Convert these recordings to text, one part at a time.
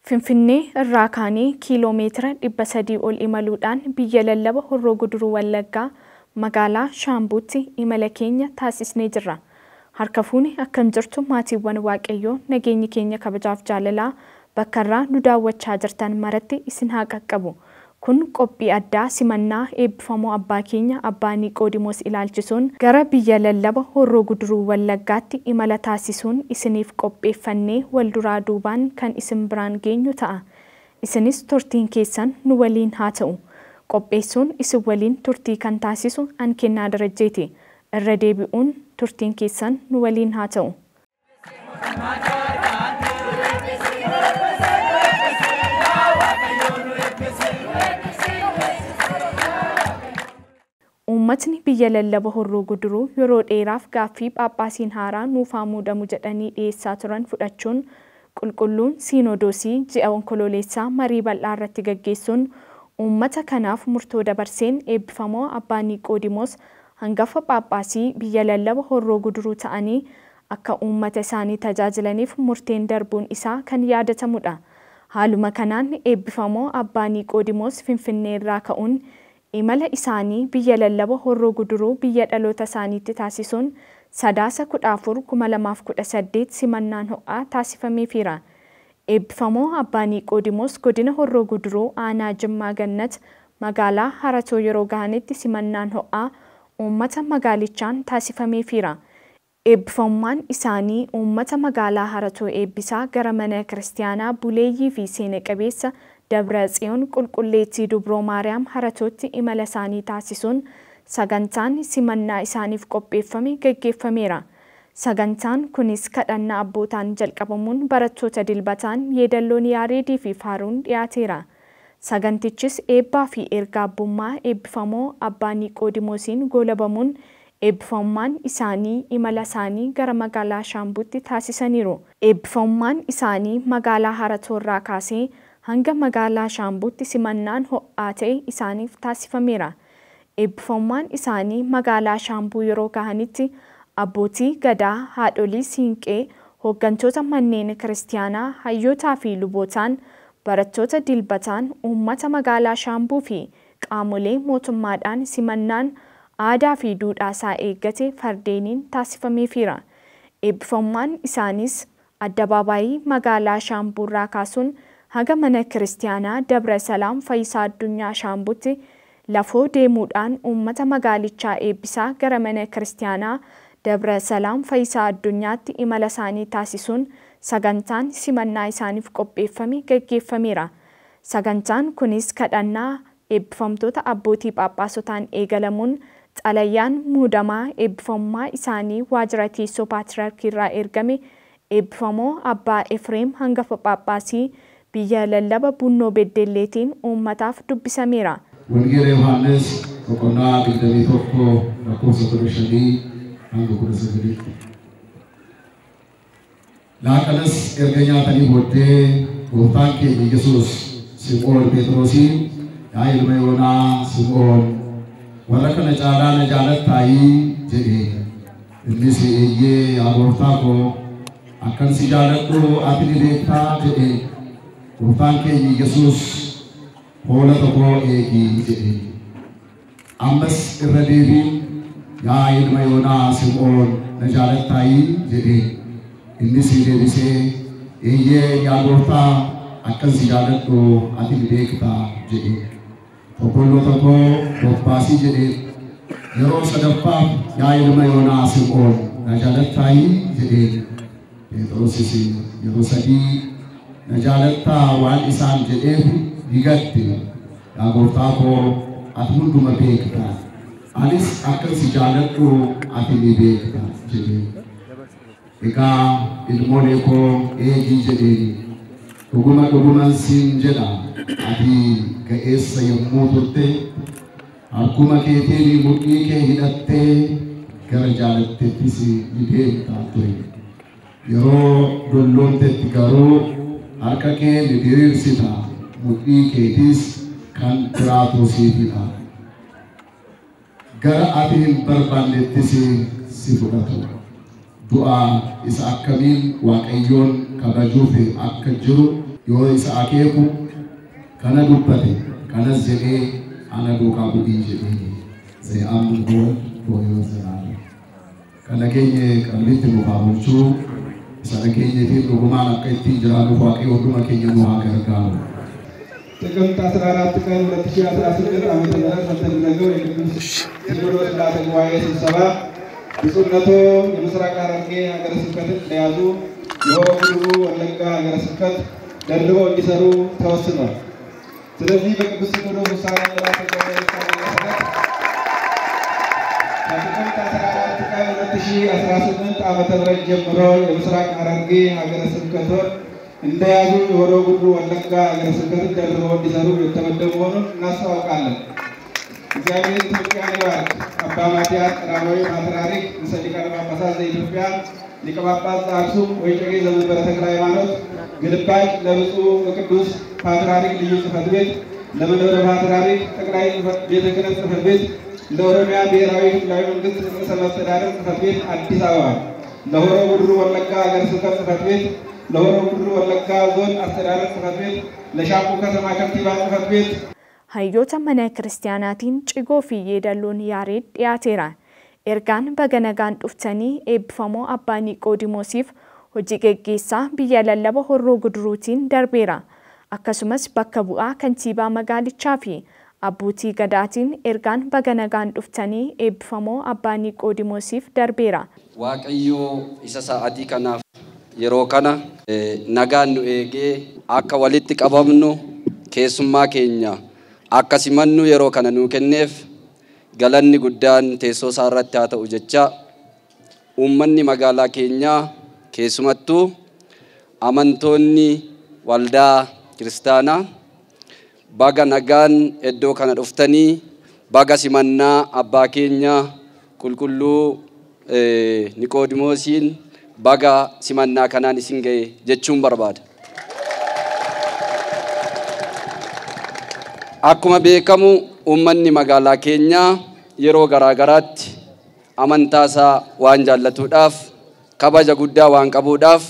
Finfinnee irraa kaanee kiiloomeetira 300 ol imaluudhaan biyya lallaba Horroo Guduruu Wallaggaa magaalaa Shaambuutti imala keenya taasisnee jirra. Harka fuuni akkam jirtu maatiiwwan Waaqayyoo nageenyi keenya kabajaaf jaalalaa bakka irraa nu daawwachaa jirtan maratti isin haa qaqqabu. Kun qophii addaa simannaa eebbifamoo abbaa keenya Abbaa Niqoodimoos ilaalchisuun gara biyya lallaba Horroo Guduruu Wallaggaatti imala taasisuun isiniif qopheeffannee wal duraa duubaan kan isin biraan geenyu ta'a. Isinis turtiin keessan nu waliin haa ta'u. Qopheessuun isin waliin turtii kan taasisu an Kennaa Darajjeeti. Irra deebi'uun turtiin keessan nu waliin haa ta'u. Uummatni biyya lallaba Horroo Guduruu yeroo dheeraaf gaaffii Phaaphaasiin haaraa nuuf haa muudamu jedhanii dhiyeessaa turan fudhachuun qulqulluun Siinodoosii ji'a Onkololeessaa marii bal'aa irratti gaggeessuun uummata kanaaf murtoo dabarseen eebbifamoo Abbaa Niqoodimoos hangafa Phaaphaasii biyya lallaba Horroo Guduruu ta'anii akka uummata isaanii tajaajilaniif murteen darbuun isaa kan yaadatamudha. Haaluma kanaan eebbifamoo Abbaa Niqoodimoos Finfinnee irraa ka'uun imala isaanii biyya lallaba Horroo Guduruu biyya dhaloota isaaniitti taasisuun Sadaasa 14 2018 simannaan ho'aa taasifameefira. Eebbifamoo Abbaa Niqoodimoos godina Horroo Guduruu aanaa Jimmaa Gannat magaalaa Haratoo yeroo gahanitti simannaan ho'aa uummata magaalichaan taasifameefira. Eebbifamummaan isaanii uummata magaalaa Haratoo eebbisaa gara mana kiristaanaa Buleeyyii fi Seena Qabeessa Dabra Tsiyoon qulqulleettii Dubroo Maariyaam Haratootti imala isaanii taasisuun sagantaan simannaa isaaniif qopheeffame gaggeeffameera. Sagantaan kunis kadhannaa abbootaan jalqabamuun barattoota dilbataan yeedalloon yaareedii fi faaruun dhiyaateera. Sagantichis eebbaa fi ergaa abbummaa eebbifamoo Abbaa Niqoodimoosiin goolabamuun eebbifamummaan isaanii imala isaanii gara magaalaa Shaambuutti taasisaniiru. Eebbifamummaan isaanii magaalaa Haratoo irraa kaasee hanga magaalaa Shaambuutti simannaan ho'aa ta'e isaaniif taasifameera. Eebbifamummaan isaanii magaalaa Shaambuu yeroo gahanitti abbootii gadaa, haadholii siinqee, hooggantoota manneen kiristaanaa, hayyootaa fi lubootaan, barattoota dilbataan, uummata magaalaa Shaambuu fi qaamolee mootummaadhaan simannaan aadaa fi duudhaa isaa eeggate fardeeniin taasifameefira. Eebbifamummaan isaanis addabaabaayii magaalaa Shaambuu irraa kaasuun haga mana kiristaanaa Dabra Salaam Fayyisaa Addunyaa Shaambuutti lafoo deemuudhaan uummata magaalichaa eebbisaa gara mana kiristaanaa Dabra Salaam Fayyisaa Addunyaatti imala isaanii taasisuun sagantaan simannaa isaaniif qopheeffame gaggeeffameera. Sagantaan kunis kadhannaa eebbifamtoota abbootii Phaaphaasotaan eegalamuun xalayaan muudamaa eebbifamummaa isaanii waajjira teessoo Paatiraarkii irraa ergame eebbifamoo Abbaa Efreem hangafa Phaaphaasii biyya lallaba Bunnoo Beddelleetiin uummataaf dubbisameera. Wangeela Yohaannis boqonnaa 21 lakkoofsa 15 hanga 19. Laaqanas erga nyaatanii booddee gooftaan keenya Yesuus Sim'oon Phexrosiin yaa ilma Yoonaa Sim'oon warra kana caalaa na jaalattaayii jedhee innis eeyyee yaa gooftaa koo akkan si jaaladhu ati ni beektaa jedhee gooftaan keenya Yesuus hoolaa tokko eegii jedhee ammas irra deebiin yaa ilma Yoonaa Sim'oon na jaalattaayii jedhee innis deebisee eeyyee yaa gooftaa akkan si jaaladhu ati ni beektaa jedhee tokkoloo tokko bobbaasii jedhee yeroo sadaffaaf yaa ilma Yoonaa Sim'oon na jaalattaayii jedhee Phexrosis yeroo sadii na jaalattaa waan isaan jedheef digatte yaa gooftaa koo ati hunduma beekta anis akkan si jaaladhu ati ni beekta jedhee egaa ilmoolee koo eegii jedhee dhuguma siin jedha ati ga'eessa yommuu turte akkuma keetiin mudhii kee hidhattee gara jaalatteettis ni deemtaa ture. Yeroo dolloomtetti garuu harka kee ni diriirsita mudhii keetis kan biraatu siifidha. Gara ati hin barbaannettis si fudhatu. Du'a isa akkamiin Waaqayyoon kabajuuf akka jiru yoo isa akeeku kana dubbate kanas jedhee ana duukaa bu'ii jedhee se'amni booyoo zalaala kana keenya qalbitti nuufaa bulchuu isa keenyaatiin dhugumaan akka ittiin jiraannuuf waaqayyo hunduma keenya nu haa gargaaru. ጥቅምት 14 ቀን 2016 ዓመተ ምህረት በተደረገው የቅዱስ ሲኖዶስ ምልዓተ ጉባኤ ስብሰባ ብፁዕነቶ የምስራቅ ሐረርጌ ሀገረ ስብከትን እንደያዙ የሆሮ ጉዱሩ ወለጋ ሀገረ ስብከት ደርበው እንዲሰሩ ተወስኗል። ስለዚህ በቅዱስ ሲኖዶስ ውሳኔ ምልዓተ ጉባኤ መሰረት ከጥቅምት 14 ቀን 2018 ዓመተ ምህረት ጀምሮ የምስራቅ ሐረርጌ ሀገረ ስብከቶን እንደያዙ የሆሮ ጉዱሩ ወለጋ ሀገረ ስብከትን ደርበው እንዲሰሩ የተመደቡ መሆኑን እናስታውቃለን። እግዚአብሔር ኢትዮጵያን ይባርክ። አባ ማትያስ ቀዳማዊ ፓትርያርክ ርዕሰ ሊቃነ ጳጳሳት ዘኢትዮጵያ ሊቀ ጳጳስ ዘአክሱም ወዕጨጌ ዘመንበረ ተክለ ሃይማኖት ግልባጭ ለብፁዕ ወቅዱስ ፓትርያርክ ልዩ ጽሕፈት ቤት ለመንበረ ፓትርያርክ ጠቅላይ ቤተ ክህነት ጽሕፈት ቤት ለኦሮሚያ ብሔራዊ ክልላዊ መንግስት ርዕሰ መስተዳድር ጽሕፈት ቤት አዲስ አበባ ለሆሮ ጉዱሩ ወለጋ ሀገረ ስብከት ጽሕፈት ቤት ለሆሮ ጉዱሩ ወለጋ ዞን አስተዳደር ጽሕፈት ቤት ለሻምቡ ከተማ ከንቲባ ጽሕፈት ቤት hayyoota mana kiristaanaatiin cigoo fi yeedaloon yaareed dhiyaateera. Ergaan baga nagaan dhuftanii eebbifamoo abbaa Niqoodimoosiif hojii geggeessaa biyya lallaba horroo guduruutiin darbeera. Akkasumas bakka bu'aa kantiibaa magaalichaa fi abbootii gadaatiin ergaan baga nagaan dhuftanii eebbifamoo abbaa Niqoodimoosiif darbeera. Waaqayyoo isa sa'aatii kanaaf yeroo kana nagaan nu eegee akka walitti qabamnu keessummaa keenya akka simannu yeroo kana nuu kenneef galanni guddaan teessoo isaa irratti haa ta'u jecha uummanni magaalaa keenyaa keessumattuu amantoonni waldaa kiristaanaa baga nagaan iddoo kana dhuftanii baga simannaa abbaa keenya qulqulluu Niqoodimoosiin baga simannaa kanaan isin ga'e jechuun barbaada. Akkuma beekamu uummanni magaalaa keenyaa yeroo garaagaraatti amantaa isaa waan jaallatuudhaaf kabaja guddaa waan qabuudhaaf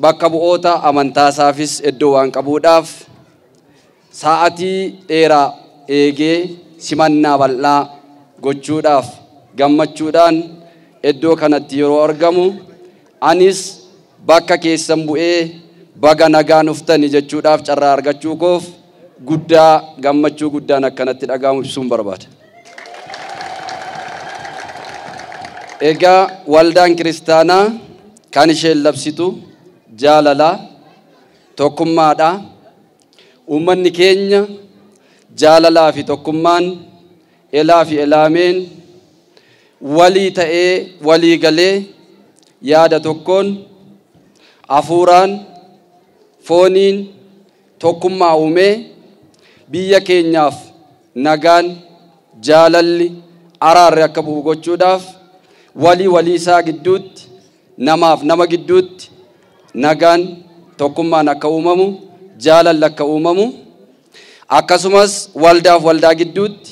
bakka bu'oota amantaa isaafis iddoo waan qabuudhaaf sa'aatii dheeraa eegee simannaa bal'aa gochuudhaaf gammachuudhaan iddoo kanatti yeroo argamu anis bakka keessan bu'ee baga nagaan dhuftanii jechuudhaaf carraa argachuu koof guddaa gammachuu guddaan akkanatti dhaga'amu ibsuun barbaada. Egaa waldaan kiristaanaa kan isheen labsitu jaalala tokkummaadha. Uummanni keenya jaalalaa fi tokkummaan elaa fi elaameen walii ta'ee walii galee yaada tokkoon hafuuraan fooniin tokkummaa uumee biyya keenyaaf nagaan jaalalli araarri akka bu'u gochuudhaaf walii isaa gidduutti namaaf nama gidduutti nagaan tokkummaan akka uumamu jaalalli akka uumamu akkasumas waldaaf waldaa gidduutti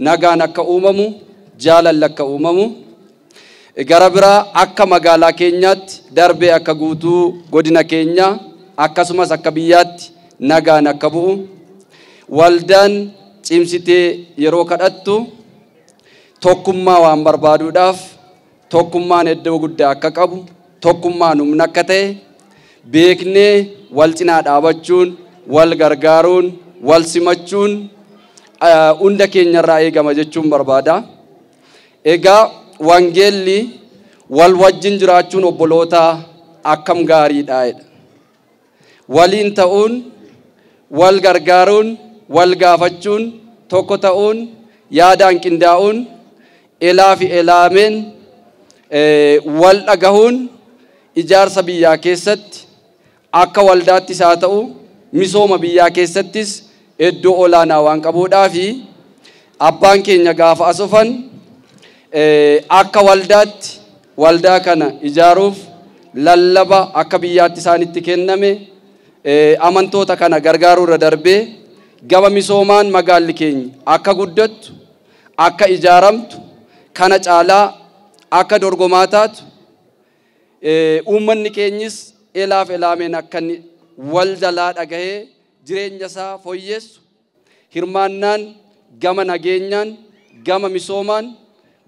nagaan akka uumamu jaalalli akka uumamu gara biraa akka magaalaa keenyaatti darbee akka guutuu godina keenyaa akkasumas akka biyyaatti nagaan akka bu'u waldaan cimsitee yeroo kadhattu tokkummaa waan barbaaduudhaaf tokkummaan iddoo guddaa akka qabu tokkummaan humna akka ta'e beeknee wal cinaa dhaabachuun wal gargaaruun wal simachuun hunda keenyarraa eegama jechuun barbaada. Egaa wangeelli wal wajjin jiraachuun obboloota akkam gaariidha. Waliin ta'uun wal gargaaruun wal gaafachuun tokko ta'uun yaadaan qindaa'uun elaa fi elaameen wal dhagahuun ijaarsa biyyaa keessatti akka waldaattis haa ta'u misooma biyyaa keessattis iddoo olaanaa waan qabuudhaa fi abbaan keenya gaafa asufan akka waldaatti waldaa kana ijaaruuf lallaba akka biyyaatti isaanitti kenname amantoota kana gargaaruu irra darbee gama misoomaan magaalli keenya akka guddattu akka ijaaramtu kana caalaa akka dorgomaa taatu uummanni keenyis elaaf elaameen akka inni wal jalaa dhagahee jireenya isaa fooyyessu hirmaannaan gama nageenyaan gama misoomaan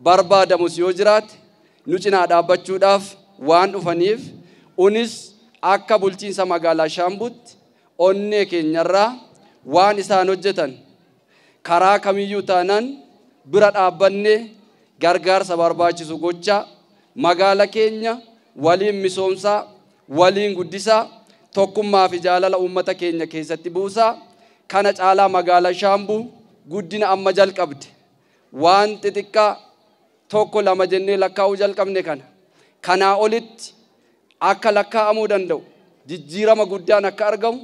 barbaadamus yoo jiraate nu cinaa dhaabbachuudhaaf waan dhufaniif unis akka bulchiinsa magaalaa Shaambuutti onnee keenyarraa waan isaan hojjetan karaa kamiyyuu taanaan bira dhaabbannee gargaarsa barbaachisu gochaa magaalaa keenya waliin misoomsaa waliin guddisaa tokkummaa fi jaalala uummata keenya keessatti buusaa kana caalaa magaalaa Shaambuu guddina amma jalqabde waan xixiqqaa tokko lama jennee lakkaa'uu jalqabne kanaa olitti akka lakkaa'amuu danda'u jijjiirama guddaan akka argamu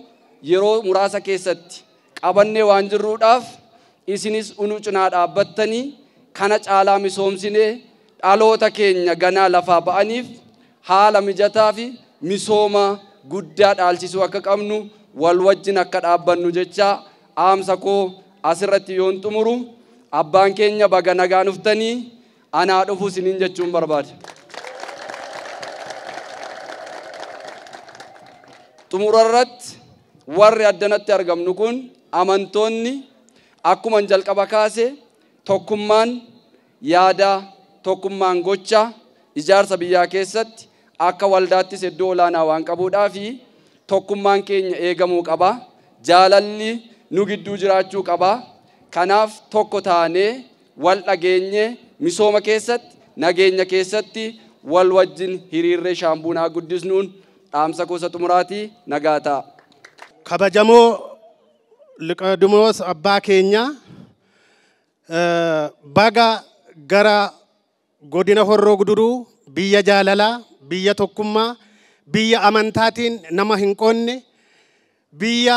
yeroo muraasa keessatti qabannee waan jirruudhaaf isinis unu cinaa dhaabbattanii kana caalaa misoomsinee dhaloota keenya ganaa lafaa ba'aniif haala mijataa fi misooma guddaa dhaalchisuu akka qabnu wal wajjin akka dhaabbannu jechaa aamsa koo asirratti yoon xumuru abbaan keenya baga nagaan dhuftanii anaa dhufu isiniin jechuun barbaada. Xumurarratti warri addanatti argamnu kun amantoonni akkuma jalqaba kaase tokkummaan yaadaa tokkummaan gocha ijaarsa biyyaa keessatti akka waldaattis iddoo olaanaa waan qabuudhaa fi tokkummaan keenya eegamuu qaba. Jaalalli nu gidduu jiraachuu qaba. Kanaaf tokko taanee wal dhageenye misooma keessatti nageenya keessatti wal wajjin hiriirree Shaambuunaa guddisnuun dhaamsa gosa xumuraatii nagaa ta'a. Kabajamoo liqadumoos abbaa keenya baga gara godina Horroo Guduruu biyya jaalalaa biyya tokkummaa biyya amantaatiin nama hin qoonne biyya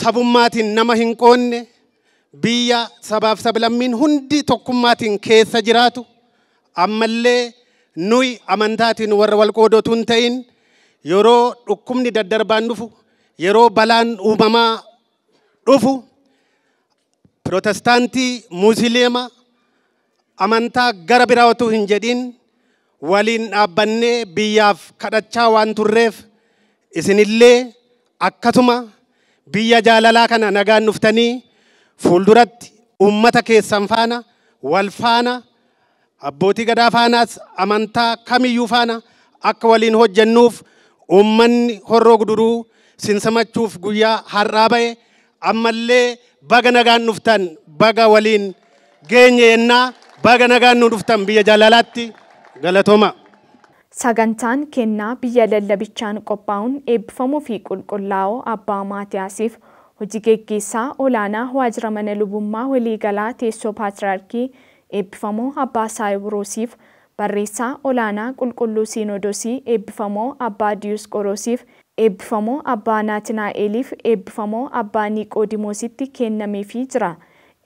sabummaatiin nama hin qoonne biyya sabaaf sablammiin hundi tokkummaatiin keessa jiraatu ammallee nuyi amantaatiin warra wal qoodootu hin ta'in yeroo dhukkubni daddarbaan dhufu yeroo balaan uumamaa dhufu Protestaantii Musliima amantaa gara biraa otoo hin jedhin waliin dhaabbannee biyyaaf kadhachaa waan turreef isinillee akkasuma biyya jaalalaa kana nagaan dhuftanii fuulduratti uummata keessan faana wal faana abbootii gadaa faanaas amantaa kamiyyuu faana akka waliin hojjennuuf uummanni Horroo Guduruu sinsamachuuf guyyaa har'aa ba'e ammallee baga nagaan dhuftan baga waliin geenye yennaa baga nagaan nu dhuftan biyya jaalalaatti galatooma. Sagantaan kennaa biyya lallabichaan qophaa'uun eebbifamuu fi qulqullaa'oo abbaa Maatiyaasiif hojii geggeessaa olaanaa waajjira mana lubummaa waliigalaa teessoo paatriyaarkii eebbifamoo abbaa Saayibiroosiif barreessaa olaanaa qulqulluu Siinodoosii eebbifamoo abbaa Diyusqoroosiif eebbifamoo abbaa Naatinaa'eliif eebbifamoo abbaa Niqoodimoositti kennameefii jira.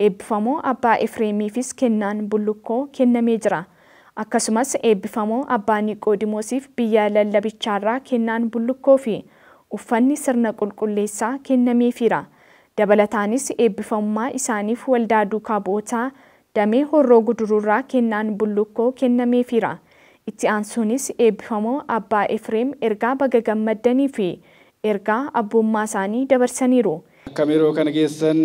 Eebbifamoo abbaa Efreemiifis kennaan bullukkoo kennamee jira. Akkasumas eebbifamoo abbaa Niqoodimoosiif biyya lallabichaarraa kennaan bullukkoo fi uffanni sirna qulqulleessaa kennameefiira. Dabalataanis eebbifamummaa isaaniif waldaa duukaa bu'ootaa damee Horroo Guduruurraa kennaan bullukkoo kennameefiira. Itti aansuunis eebbifamoo abbaa Efreem ergaa baga gammaddanii fi ergaa abbummaa isaanii dabarsaniiru. Akkam yeroo kana geessan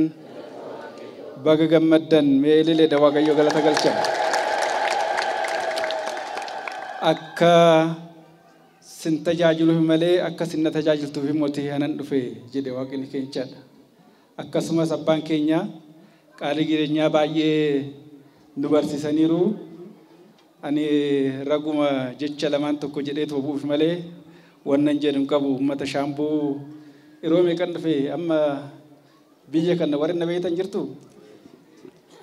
baga gammaddan mee ililleedha Waaqayyo galata galcha. Akka sin tajaajiluuf malee akka sin na tajaajiltuuf mootii anan dhufe jedhe Waaqni keenyaadha. Akkasumas abbaan keenya qaalii jireenyaa baay'ee nu barsiisaniiru. Ani raguma jecha lamaan tokko jedhee toobuuf malee wannan jedhu qabu uummata Shaambuu yeroo meeqan dhufe amma biyya kana warri na beektan jirtu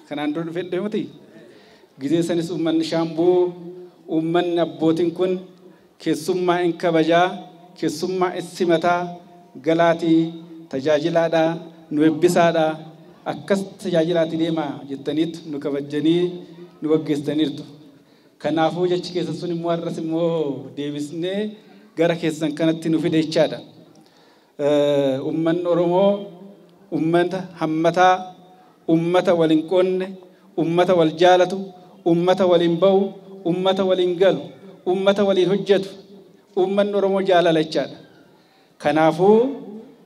kanaan dura dhufe deemati gizee sanis uummanni Shaambuu uummanni abbootiin kun keessummaa in kabajaa keessummaa simataa galaatii tajaajilaadhaa nu eebbisaadhaa akkas tajaajilaati deemaa jettaniitu nu kabajanii nu waggeessaniirtu. Kanaafuu jechi keessan sun immoo har'as immoo deebisnee gara keessan kanatti nu fide jechaadha. Uummanni Oromoo uummata hammataa, uummata waliin qoonne, uummata wal jaalatu, uummata waliin ba'u, uummata waliin galu, uummata waliin hojjetu, ummanni Oromoo jaalala jechaadha. Kanaafuu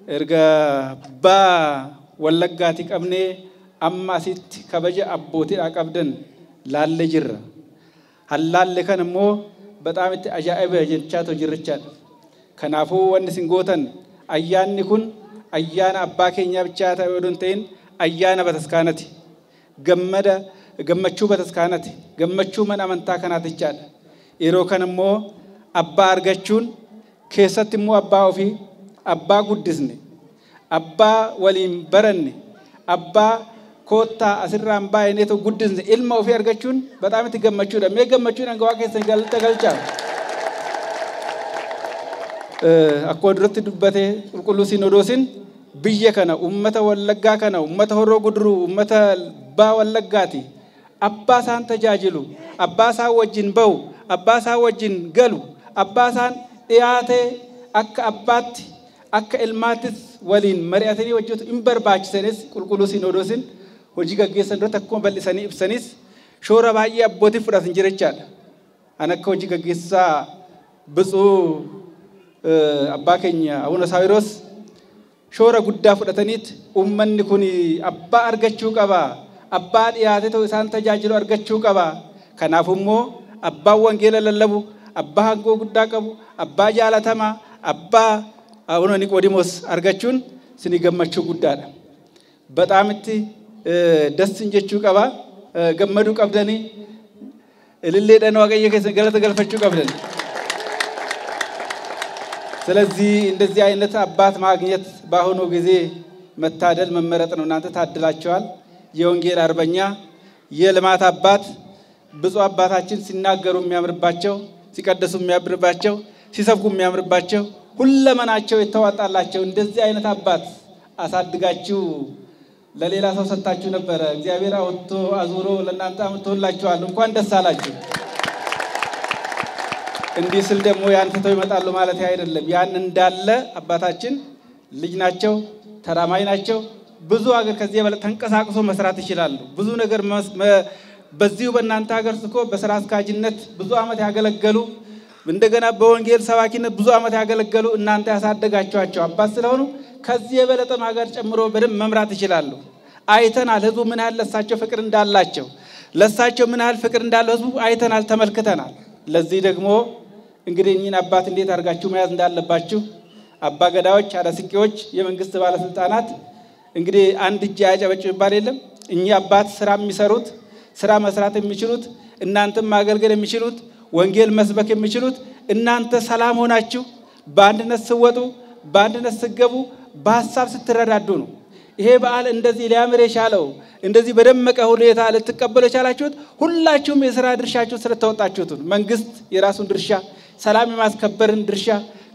erga ba Wallaggaati qabnee amma asitti kabaja abbootiidhaa qabdan laalle jirra. Hallaalle kan immoo በጣም አጃኢባ ጀቻቶ ጅርቻል ከናፉ ወንስ እንጎተን አያኒ ኩን አያና አባ ኬኛ ብቻ ታወዱን ተይን አያና በተስካነቲ ገመቹ በተስካነቲ ገመቹ መን አመንታ ከናት ይቻል ኢሮ ከነሞ አባ አርገቹን ከሰትሞ አባ ኦፊ አባ ጉድስኒ አባ ወሊም በረኒ አባ ኮታ አስራም ባይኔቶ ጉድስኒ ኢልማ ኦፊ አርገቹን በጣም ትገመቹ ደም የገመቹን አንገዋ ከሰን ገልጠ አቆድረት ዱበቴ ቁልቁሉ ሲኖዶስን ብየ ከነ ኡመተ ወለጋ ከነ ኡመተ ሆሮ ጉድሩ ኡመተ ባ ወለጋቲ አባሳን ተጃጅሉ አባሳ ወጅን በው አባሳ ወጅን ገሉ አባሳን ዲያቴ አከ አባት አከ ኢልማትስ ወሊን መሪያተኒ ወጆት ኢምበርባች ሰነስ ቁልቁሉ ሲኖዶስን ሆጂ ገገሰን ዶ ተኮ በልሰኒ ኢብሰኒስ ሾራ ባይ አቦቲ ፍራስ እንጀረቻል አነከ ሆጂ ገገሳ ብጹ አባ ከኛ አቡነ ሳዊሮስ ሾራ ጉዳ ፍዳተኒት ኡመኒ ኩኒ አባ አርገቹ ቀባ አባ ዲያቴ ተው ሳን ተጃጅሉ አርገቹ ቀባ ከናፉሞ አባ ወንጌል ለለቡ አባ አንጎ ጉዳ ቀቡ አባ ጃላተማ አባ አቡነ ኒቆዲሞስ አርገቹን ስኒገመቹ ጉዳዳ በጣም ደስ እንጀቹ ቀባ ገመዱ ቀብደኒ እልሌ ደን ዋገየ ገለተ ገልፈቹ ቀብደኒ ስለዚህ እንደዚህ አይነት አባት ማግኘት ባሁኑ ጊዜ መታደል መመረጥ ነው እናንተ ታድላችኋል የወንጌል አርበኛ የልማት አባት ብዙ አባታችን ሲናገሩ የሚያምርባቸው ሲቀደሱ የሚያምርባቸው ሲሰብኩ የሚያምርባቸው ሁለመናቸው የተዋጣላቸው እንደዚህ አይነት አባት አሳድጋችሁ ለሌላ ሰው ሰጣችሁ ነበር እግዚአብሔር አውጥቶ አዙሮ ለእናንተ አምጥቶላችኋል እንኳን ደስ አላችሁ እንዲህ ስል ደግሞ ያንተው ይመጣሉ ማለት አይደለም ያን እንዳለ አባታችን ልጅ ናቸው ተራማይ ናቸው ብዙ ሀገር ከዚህ በላይ ተንቀሳቅሶ መስራት ይችላሉ ብዙ ነገር በዚሁ በእናንተ ሀገር ስኮ በስራ አስካጅነት ብዙ አመት ያገለገሉ እንደገና በወንጌል ሰባኪነት ብዙ አመት ያገለገሉ እናንተ ያሳደጋቸዋቸው አባት ስለሆኑ ከዚህ የበለጠ ማገር ጨምሮ በደም መምራት ይችላሉ አይተናል ህዝቡ ምን ያህል ለሳቸው ፍቅር እንዳላቸው ለሳቸው ምን ያህል ፍቅር እንዳለው ህዝቡ አይተናል ተመልክተናል ለዚህ ደግሞ እንግዲህ እኚህን አባት እንዴት አርጋችሁ መያዝ እንዳለባችሁ አባ ገዳዎች አዳስቂዎች የመንግስት ባለስልጣናት እንግዲህ አንድ እጅ ያጨበጭ ይባል የለም እኚህ አባት ስራ የሚሰሩት ስራ መስራት የሚችሉት እናንተም ማገልገል የሚችሉት ወንጌል መስበክ የሚችሉት እናንተ ሰላም ሆናችሁ በአንድነት ስወጡ በአንድነት ስገቡ በሐሳብ ስትረዳዱ ነው ይሄ በዓል እንደዚህ ሊያምር የቻለው እንደዚህ በደመቀ ሁኔታ ልትቀበሉ የቻላችሁት ሁላችሁም የሥራ ድርሻችሁ ስለተወጣችሁት መንግስት የራሱን ድርሻ ሰላም የማስከበርን ድርሻ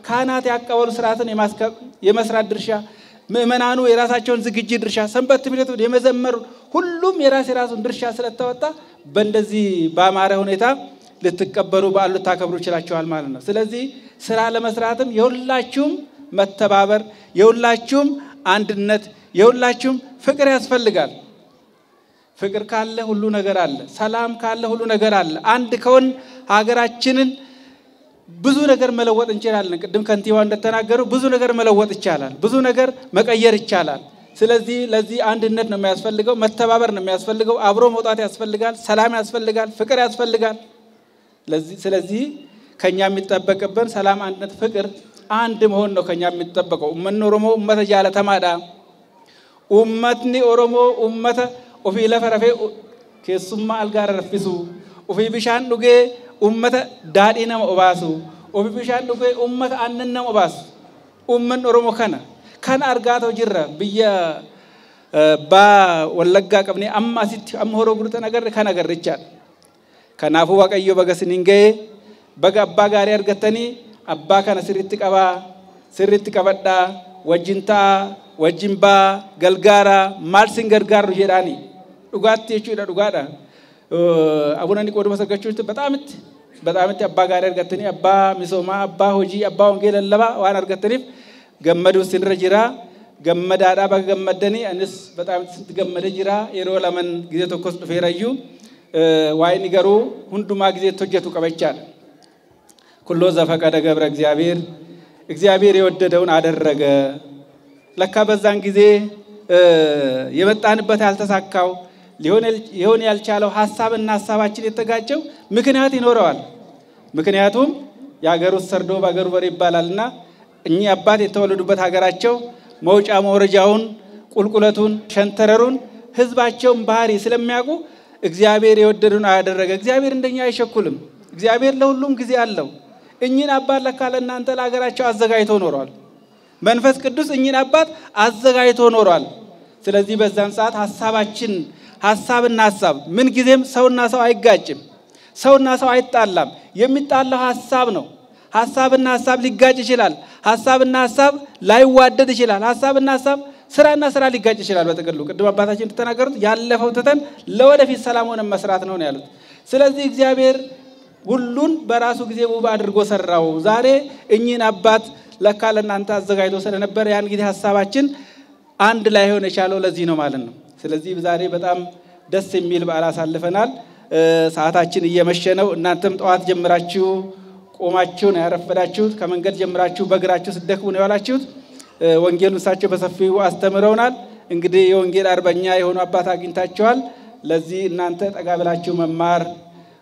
ካህናት ያቀበሉ ስርዓትን የመስራት ድርሻ ምእመናኑ የራሳቸውን ዝግጅት ድርሻ ሰንበት ትምህርት ቤት የመዘመሩ ሁሉም የራሱን ድርሻ ስለተወጣ በእንደዚህ ባማረ ሁኔታ ልትቀበሉ በዓሉ ታከብሩ ይችላችኋል ማለት ነው ስለዚህ ስራ ለመስራትም የሁላችሁም መተባበር የሁላችሁም አንድነት የሁላችሁም ፍቅር ያስፈልጋል ፍቅር ካለ ሁሉ ነገር አለ ሰላም ካለ ሁሉ ነገር አለ አንድ ከሆን ሀገራችንን ብዙ ነገር መለወጥ እንችላለን ቅድም ከንቲዋው እንደተናገሩ ብዙ ነገር መለወጥ ይቻላል ብዙ ነገር መቀየር ይቻላል ስለዚህ ለዚህ አንድነት ነው የሚያስፈልገው መተባበር ነው የሚያስፈልገው አብሮ መውጣት ያስፈልጋል ሰላም ያስፈልጋል ፍቅር ያስፈልጋል ስለዚህ ከኛ የሚጠበቅብን ሰላም አንድነት ፍቅር አንድ መሆን ነው ከኛ የሚጠበቀው ኦሮሞ ኡመተ ጃለተማዳ ኡመትኒ ኦሮሞ ኡመተ ኦፊ ለፈረፈ ከሱማ አልጋር ረፍሱ ኦፊ ቢሻን ዱጌ ኡመተ ዳዲና ኦባሱ ኦፊ ቢሻን ዱጌ ኡመተ አንነና ኦባሱ ኡመን ኦሮሞ ከና አርጋቶ ጅራ ብየ ባ ወለጋ ቀብኔ አማሲት አምሆሮ ጉርተ ነገር ከነገር ይቻል ከናፉ ዋቀዮ በገስኒንገ በጋ አባ ጋሪ አርገተኒ አባ ከነ ስሪት ቀበዳ ወጅንታ ወጅንባ ገልጋራ ማልሲን ገርጋሩ ጀዳኒ ዱጋት የቹዳ ዱጋዳ አቡነ ኒቆዲሞስ ሰገቹት በጣም አባ ጋሪ አርገተኒ አባ ሚሶማ አባ ሆጂ አባ ወንጌል ለባ ዋን አርገተኒ ገመዱ ሲንረጅራ ገመዳዳ በገመደኒ አንስ በጣም ስትገመደ ጅራ የሮ ለምን ጊዜ ተኮስ ዱፌራዩ ዋይኒ ገሩ ሁንዱማ ጊዜ ተጀቱ ቀበቻለ ኩሎ ዘፈቀደ ገብረ እግዚአብሔር የወደደውን አደረገ። ለካ በዛን ጊዜ የመጣንበት ያልተሳካው ሊሆን ያልቻለው ሐሳብና ሐሳባችን የተጋጨው ምክንያት ይኖረዋል። ምክንያቱም ያገሩ ሰርዶ ባገሩ በር ይባላልና እኚህ አባት የተወለዱበት ሀገራቸው መውጫ መውረጃውን ቁልቁለቱን ሸንተረሩን ህዝባቸውን ባህሪ ስለሚያውቁ እግዚአብሔር የወደደውን አደረገ። እግዚአብሔር እንደኛ አይሸኩልም። እግዚአብሔር ለሁሉም ጊዜ አለው። እኚህን አባት ለካ ለእናንተ ለሀገራቸው አዘጋጅቶ ኖሯል። መንፈስ ቅዱስ እኚህን አባት አዘጋጅቶ ኖሯል። ስለዚህ በዛን ሰዓት ሐሳብና ሐሳብ ምን ጊዜም ሰውና ሰው አይጋጭም። ሰውና ሰው አይጣላም። የሚጣላው ሐሳብ ነው። ሐሳብና ሐሳብ ሊጋጭ ይችላል። ሐሳብና ሐሳብ ላይዋደድ ይችላል። ሐሳብና ሐሳብ ስራና ስራ ሊጋጭ ይችላል። በተቀሉ ቅድም አባታችን እንደተናገሩት ያለፈው ተተን ለወደፊት ሰላም ሆነ መስራት ነው ያሉት። ስለዚህ እግዚአብሔር ሁሉን በራሱ ጊዜ ውብ አድርጎ ሰራው። ዛሬ እኚህን አባት ለካ ለእናንተ አዘጋጅቶ ስለነበር ያን ጊዜ ሐሳባችን አንድ ላይ ሆነ የቻለው ለዚህ ነው ማለት ነው። ስለዚህ ዛሬ በጣም ደስ የሚል በዓል አሳልፈናል። ሰዓታችን እየመሸ ነው። እናንተም ጠዋት ጀምራችሁ ቆማችሁ ነው ያረፈዳችሁት። ከመንገድ ጀምራችሁ በእግራችሁ ስትደክሙ ነው ያላችሁት። ወንጌሉን እሳቸው በሰፊው አስተምረውናል። እንግዲህ የወንጌል አርበኛ የሆኑ አባት አግኝታችኋል። ለዚህ እናንተ ጠጋ ብላችሁ መማር፣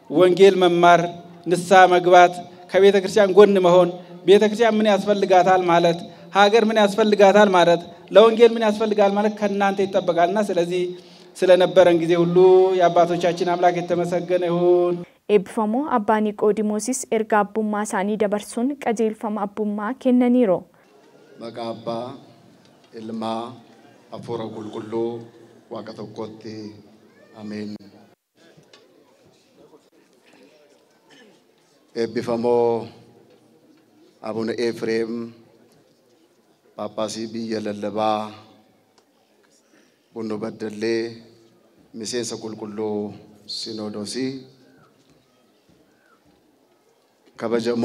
ወንጌል መማር፣ ንስሐ መግባት፣ ከቤተ ክርስቲያን ጎን መሆን፣ ቤተ ክርስቲያን ምን ያስፈልጋታል ማለት፣ ሀገር ምን ያስፈልጋታል ማለት፣ ለወንጌል ምን ያስፈልጋል ማለት ከእናንተ ይጠበቃልና ስለዚህ ስለነበረን ጊዜ ሁሉ የአባቶቻችን አምላክ የተመሰገነ ይሁን። ኤብፈሞ አባኒ ቆዲሞሲስ ኤርጋ አቡማ ሳኒ ደበርሱን ቀጀልፈም አቡማ ከነኒሮ መቃባ ኢልማ አፎራ ቁልቁሉ ዋቀተቆቲ አሜን። ኤብፈሞ አቡነ ኤፍሬም ጳጳሲ ቢየለለባ ቡኖ በደሌ ሚሴንሰ ቁልቁሉ ሲኖዶሲ ከበጀሞ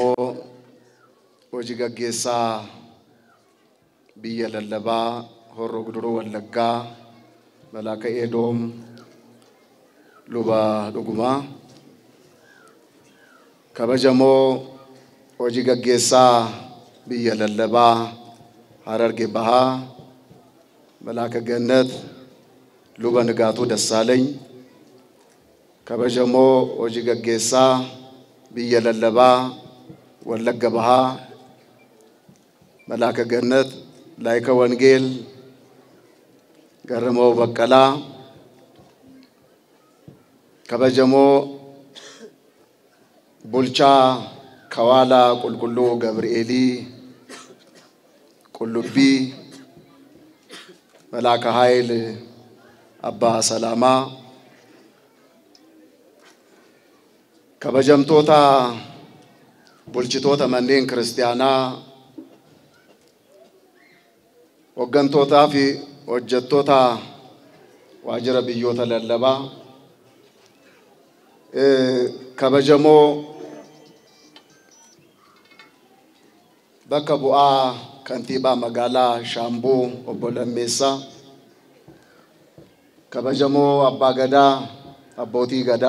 ወጂ ገጌሳ ቢየለለባ ሆሮ ጉድሩ ወለጋ መላከ ኤዶም ሉባ ዱጉማ ከበጀሞ ወጂ ገጌሳ ቢየለለባ ሐረርጌ ባሃ መላከ ገነት ሉባ ንጋቱ ደሳለኝ ከበጀሞ ወጂ ገጌሳ ቢየለለባ ወለጋ ባሃ መላከ ገነት ላይከ ወንጌል ገረመው በቀላ ከበጀሞ ቡልቻ ከዋላ ቁልቁሉ ገብርኤሊ ቁልቢ መላከ ኃይል አባ ሰላማ ከበጀምቶታ ቡልችቶታ መንዴን ክርስቲያና ወገንቶታ ፊ ወጀቶታ ዋጅረ ብዮታ ለለባ ከበጀሞ በከቡአ ከንቲባ መጋላ ሻምቡ ኦቦለሜሳ ከበጀሞ አባገዳ አቦቲ ገዳ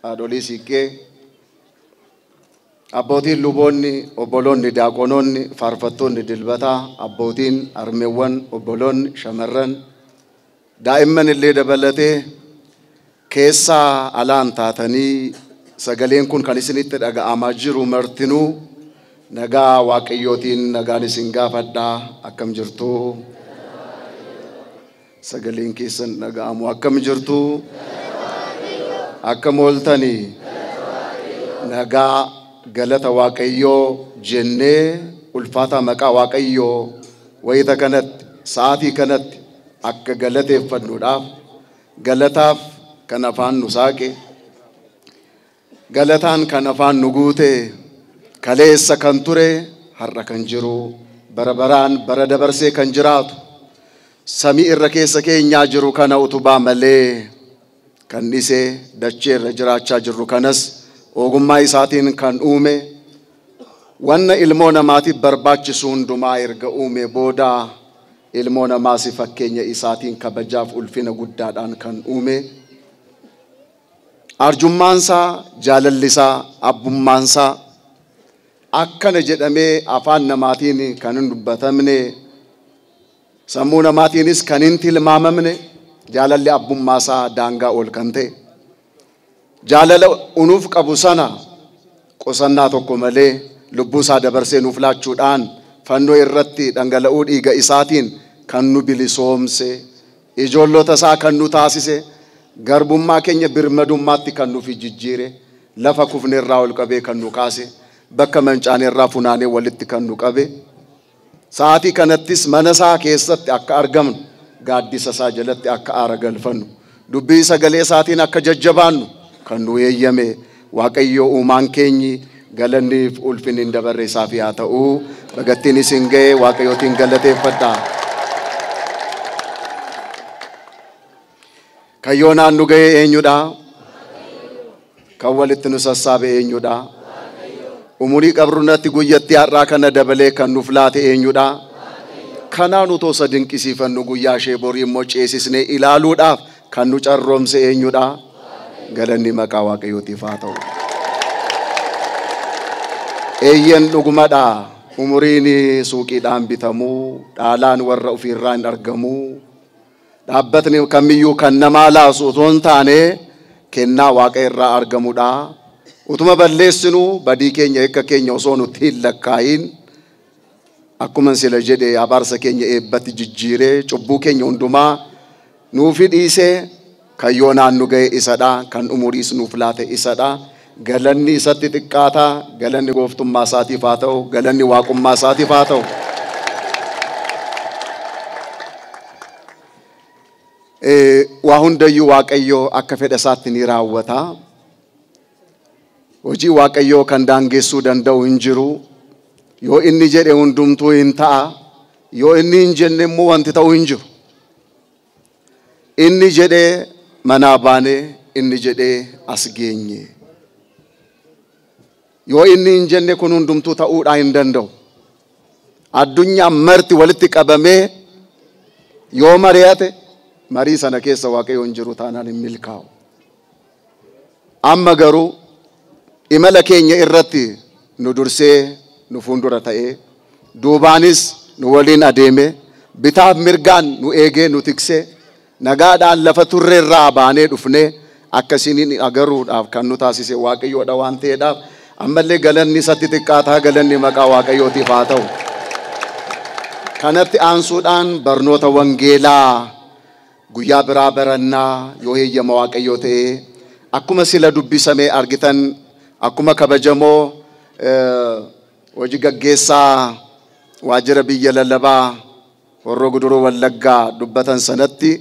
አዶሊ ሲቄ አቦቲን ሉቦኒ ኦቦሎኒ ዳቆኖኒ ፋርፈቶኒ ድልበታ አቦቲን አርሜወን ኦቦሎን ሸመረን ዳኢመን ኢሌ ደበለቴ ኬሳ አላንታተኒ ሰገሌን ኩን ከኒስኒት ደጋአማ ጅሩ መርቲኑ ነጋ ዋቅዮቲን ነጋን ሲንጋፈዳ አከም ጅርቱ ሰገሌን ኬሰን ነጋአሙ አከም ጅርቱ አከም ወልተኒ ነጋ ገለተ ዋቀዮ ጀኔ ኡልፋታ መቃ ዋቀዮ ወይተ ከነት ሰዓቲ ከነት አከ ገለቴ ፈኑዳፍ ገለታፍ ከነፋን ኑሳቄ ገለታን ከነፋን ኑጉቴ ከሌሰ ከንቱሬ ሐረ ከንጅሩ በረበራን በረደበርሴ ከንጅራቱ ሰሚ እረኬሰ ኬኛ ጅሩ ከነ ኡቱባ መሌ ከኒሴ ደቼ ረጅራቻ ጅሩ ከነስ ኦጉማ ኢሳቲን ከን ኡሜ ወነ ኢልሞ ነማቲ በርባችሱ ሁንዱማ ኤርገ ኡሜ ቦዳ ኢልሞ ነማሲ ፈኬኘ ኢሳቲን ከበጃፍ ኡልፊነ ጉዳዳን ከን ኡሜ አርጁማንሳ ጃለሊሳ አቡማንሳ akkana jedhamee afaan namaatiin kan hin dubbatamne sammuu namaatiinis kan hin tilmaamamne jaalalli abbummaasaa daangaa ol kan ta'e jaalala unuuf qabu sana qusannaa tokko malee lubbuusaa dabarsee nuuf laachuudhaan fannoo irratti dhangala'uu dhiiga isaatiin kan nu bilisoomse ijoollota isaa kan nu taasise garbummaa keenya birmadummaatti kan nuuf jijjiire lafa kufneerraa ol qabee kan nu kaase bakka mancaaneerraa funaanee walitti kan nu qabe sa'aatii kanattis mana isaa keessatti akka argamnu gaaddisa isaa jalatti akka aara galfannu dubbii sagalee isaatiin akka jajjabaannu kan nu eeyyame Waaqayyo uumaan keenyi galanniif ulfinni dabarre isaaf haa ta'u bagattiin isin ga'e Waaqayyootiin galateeffadhaa. Kayyoonaan nu ga'e eenyudha? Kan walitti nu sassaabe eenyudha? Umurii qabrunatti guyyatti har'aa kana dabalee kan nuuf laate eenyudha? Kanaan utoo isa dinqisiifannu guyyaa ishee borii immoo ceesisnee ilaaluudhaaf kan nu carroomse eenyudha? Galanni maqaa Waaqayyootiif haa ta'u. Eeyyan dhugumadha. Umuriin suuqiidhaan bitamuu, dhaalaan warra ofiirraa hin argamuu, dhaabbatni kamiyyuu kan namaa laasu otoo hin taane kennaa Waaqa irraa argamudha. Utuma balleessinu badii keenya akka keenya osoo nutti hin lakkaayin akkuma sila jedhe abaarsa keenya eebbatti jijjiiree cubbuu keenya hundumaa nuufi dhiisee kayyoonaan nu ga'e isadha kan umuriis nuuf laate isadha. Galanni isatti xiqqaata galanni gooftummaa isaatiif haa ta'u galanni waaqummaa isaatiif haa ta'u. Waa hundayyuu Waaqayyoo akka fedha isaatti ni raawwata. Hojii Waaqayyoo kan daangessuu danda'u hin jiru. Yoo inni jedhe hundumtuu hin ta'a. Yoo inni hin jenne immoo wanti ta'u hin jiru. Inni jedhe manaa baane inni jedhe as geenye. Yoo inni hin jenne kun hundumtuu ta'uudhaa hin danda'u. Addunyaan marti walitti qabamee yoo mari'ate marii sana keessa Waaqayyo hin jiru taanaan hin milkaa'u. Amma garuu imala keenya irratti nu dursee nu fuuldura ta'ee duubaanis nu waliin adeeme bitaaf mirgaan nu eegee nu tiksee nagaadhaan lafa turreerraa baanee dhufnee akkasiin agaruudhaaf kan nu taasise Waaqayyoodha waan ta'eedhaaf ammallee galanni isatti xiqqaataa galanni maqaa Waaqayyootiif haa ta'u. Kanatti aansuudhaan barnoota wangeelaa guyyaa biraa barannaa yoo heeyyama Waaqayyoo ta'e akkuma sila dubbisamee argitan akkuma kabajamoo hojii gaggeessaa waajjira biyya lallabaa Horroo Guduruu Wallaggaa dubbatan sanatti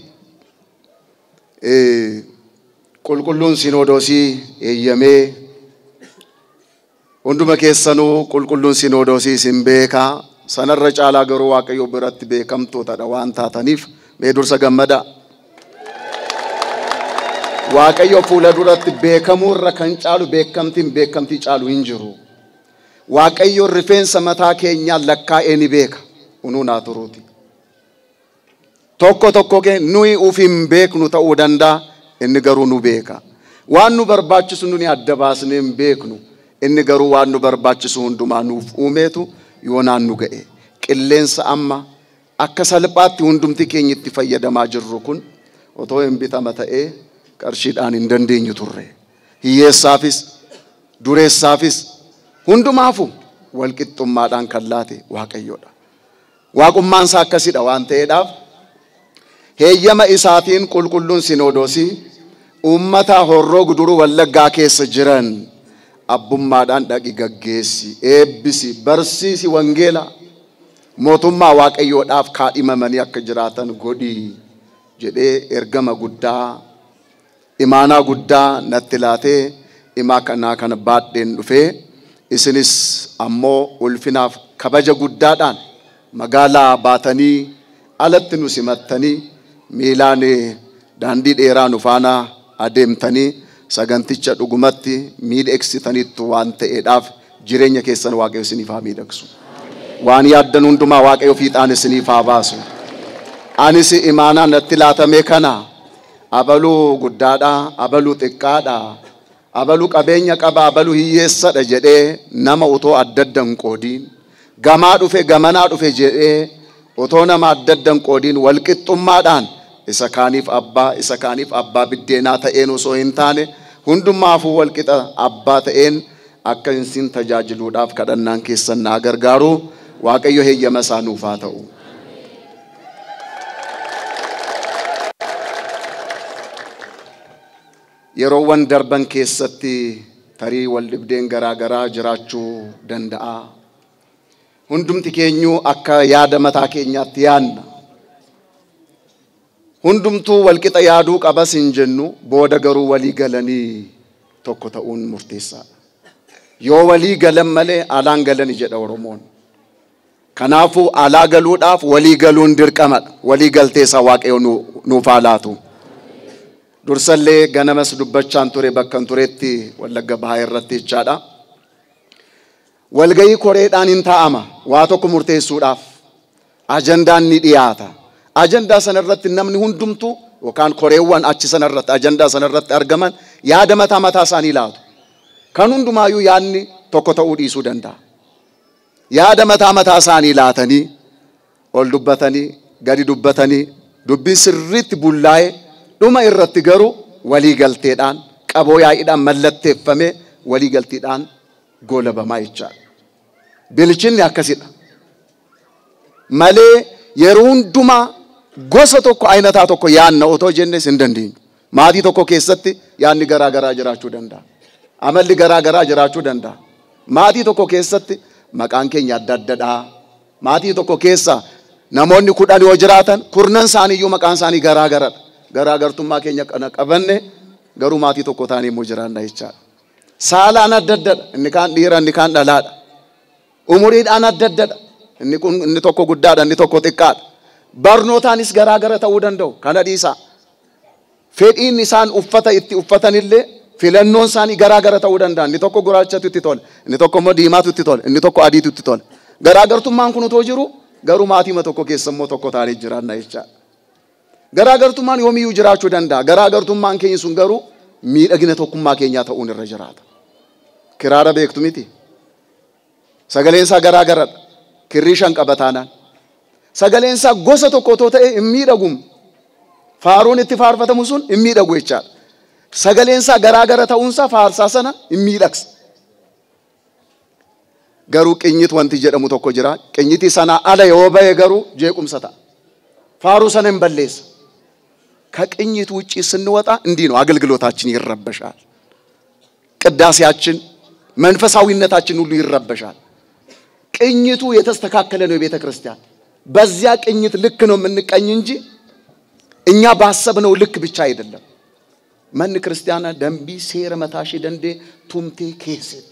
qulqulluun Sinodoosii eeyyamee hunduma keessanuu qulqulluun Sinodoosii isin beekaa sanarra caalaa garuu Waaqayyo biratti beekamtootadha waan taataniif mee dursa gammada. Waaqayyo fuula duratti beekamuu irra kan caalu beekamtii caalu hin jiru. Waaqayyo rifeensa mataa keenyaa lakkaa'ee ni beeka unuunaa turuuti. Tokko nuyi uf hin beeknu ta'uu danda'a inni garuu nu beeka. Waan nu barbaachisu nuni adda baasnee hin beeknu inni garuu waan nu barbaachisu hundumaa nuuf uumeetu yoonaan nu ga'e. Qilleensa amma akka salphaatti hundumti keenya itti fayyadamaa jirru kun otoo hin bitama ta'ee qarshiidhaan hin dandeenyu turre. Hiyyeessaafis dureessaafis hundumaafu walqixxummaadhaan kan laate Waaqayyoodha. Waaqummaan isaa akkasidha waan ta'eedhaaf heeyyama isaatiin qulqulluun Sinodoosii uummata Horroo Guduruu Wallaggaa keessa jiran abbummaadhaan dhaqi gaggeessi eebbisi barsiisi wangeela mootummaa Waaqayyoodhaaf kaadhimamanii akka jiraatan godhii jedhee ergama guddaa imaanaa guddaa natti laatee imaa kanaa kana baadheen dhufee isinis ammoo ulfinaaf kabaja guddaadhaan magaalaa baatanii alatti nu simattanii miilaan daandii dheeraa nu faana adeemtanii saganticha dhugumatti miidhagsitaniittu waan ta'eedhaaf jireenya keessan Waaqayyo isiniif haa miidhagsu. Waan yaaddan hundumaa Waaqayyo fiixaan isiniif haa baasu. Anis imaanaa natti laatamee kana abaluu guddaadha abaluu xiqqaadha abalu qabeenya qaba abalu hiyyeessadha jedhee nama utoo addaddan qoodiin gamaa dhufe gamanaa dhufe jedhee utoo nama addaddan qoodiin walqixxummaadhaan isa kaaniif abbaa biddeenaa ta'een osoo hin taane hundumaafuu walqixa abbaa ta'een akka isin tajaajiluudhaaf kadhannaan keessan naa gargaaru Waaqayyo heeyyama isaa nuuf haa ta'u. Yeroowwan darban keessatti tarii wal dhibdeen garaa garaa jiraachuu danda'a. Hundumti keenyu akka yaada mataa keenyaatti yaadna. Hundumtuu walqixa yaaduu qabas hin jennu booda garuu walii galanii tokko ta'uun murteessaadha. Yoo walii galan malee alaan galani jedha Oromoon. Kanaafuu alaa galuudhaaf walii galuun dirqamadha. Walii galteessa Waaqayyo nuuf haa laatu. Dursallee ganamas dubbachaan ture bakkan turetti Wallagga Bahaa irratti jechaadha. Walgayii koreedhaan hin taa'ama waa tokko murteessuudhaaf ajandaan ni dhiyaata. Ajandaa sana irratti namni hundumtuu yookaan koreewwan achi sana irratti ajandaa sana irratti argaman yaada mataa isaanii laatu. Kan hundumaayyuu yaadni tokko ta'uu dhiisuu danda'a. Yaada mataa isaanii laatanii ol dubbatanii gadi dubbatanii dubbii sirriitti bullaa'ee dhuma irratti garuu walii galteedhaan qaboo yaa'iidhaan mallatteeffamee walii galteedhaan goolabamaa jechaadha. Bilchinni akkasidha. Malee yeroo hundumaa gosa tokko ayinataa tokko yaadna otoo jennes hin dandeenyu. Maatii tokko keessatti yaadni garaa garaa jiraachuu danda'a. Amalli garaa garaa jiraachuu danda'a. Maatii tokko keessatti maqaan keenya adda addadha. Maatii tokko keessa namoonni 10 yoo jiraatan 10 isaaniiyyuu maqaan isaanii garaa garadha. Garaagartummaa keenya kana qabanne garuu maatii tokko taanee immoo jiraanna jechaadha. Saalaan adda addadha. Inni kaan dhiira inni kaan dhalaadha. Umuriidhaan adda addadha. Inni tokko guddaadha inni tokko xiqqaadha. Barnootaanis garaa gara ta'uu danda'u. Kana dhiisaa. Fedhiin isaan uffata itti uffatanillee filannoon isaanii garaa gara ta'uu danda'a. Inni tokko guraachatu itti tola. Inni tokko immoo diimaatu itti tola. Inni tokko adiitu itti tola. Garaagartummaan kun otoo jiru garuu maatii tokko keessa immoo tokko taanee jiraanna jechaadha. Garaagartummaan yoomiyyuu jiraachuu danda'a. Garaagartummaan keenya sun garuu miidhagina tokkummaa keenyaa ta'uun irra jiraata. Kiraara beektu miti. Sagaleen isaa garaa garadha. Kirrii 5 qaba taanaan. Sagaleen isaa gosa tokko otoo ta'e hin miidhagu. Faaruun itti faarfatamu sun hin miidhagu jechaadha. Sagaleen isaa garaa gara ta'uunsaa faarsaa sana hin miidhagsa. Garuu qinyit wanti jedhamu tokko jira. Qinyiti sana ala yoo ba'e garuu jeequmsa ta'a. Faaruu sana hin balleessa. ከቅኝት ውጪ ስንወጣ እንዲህ ነው አገልግሎታችን ይረበሻል። ቅዳሴያችን መንፈሳዊነታችን ሁሉ ይረበሻል። ቅኝቱ የተስተካከለ ነው የቤተ ክርስቲያን። በዚያ ቅኝት ልክ ነው የምንቀኝ እንጂ እኛ ባሰብነው ልክ ብቻ አይደለም። ማን ክርስቲያና ደምቢ ሴረ መታሽ ደንዴ ቱምቴ ኬሴት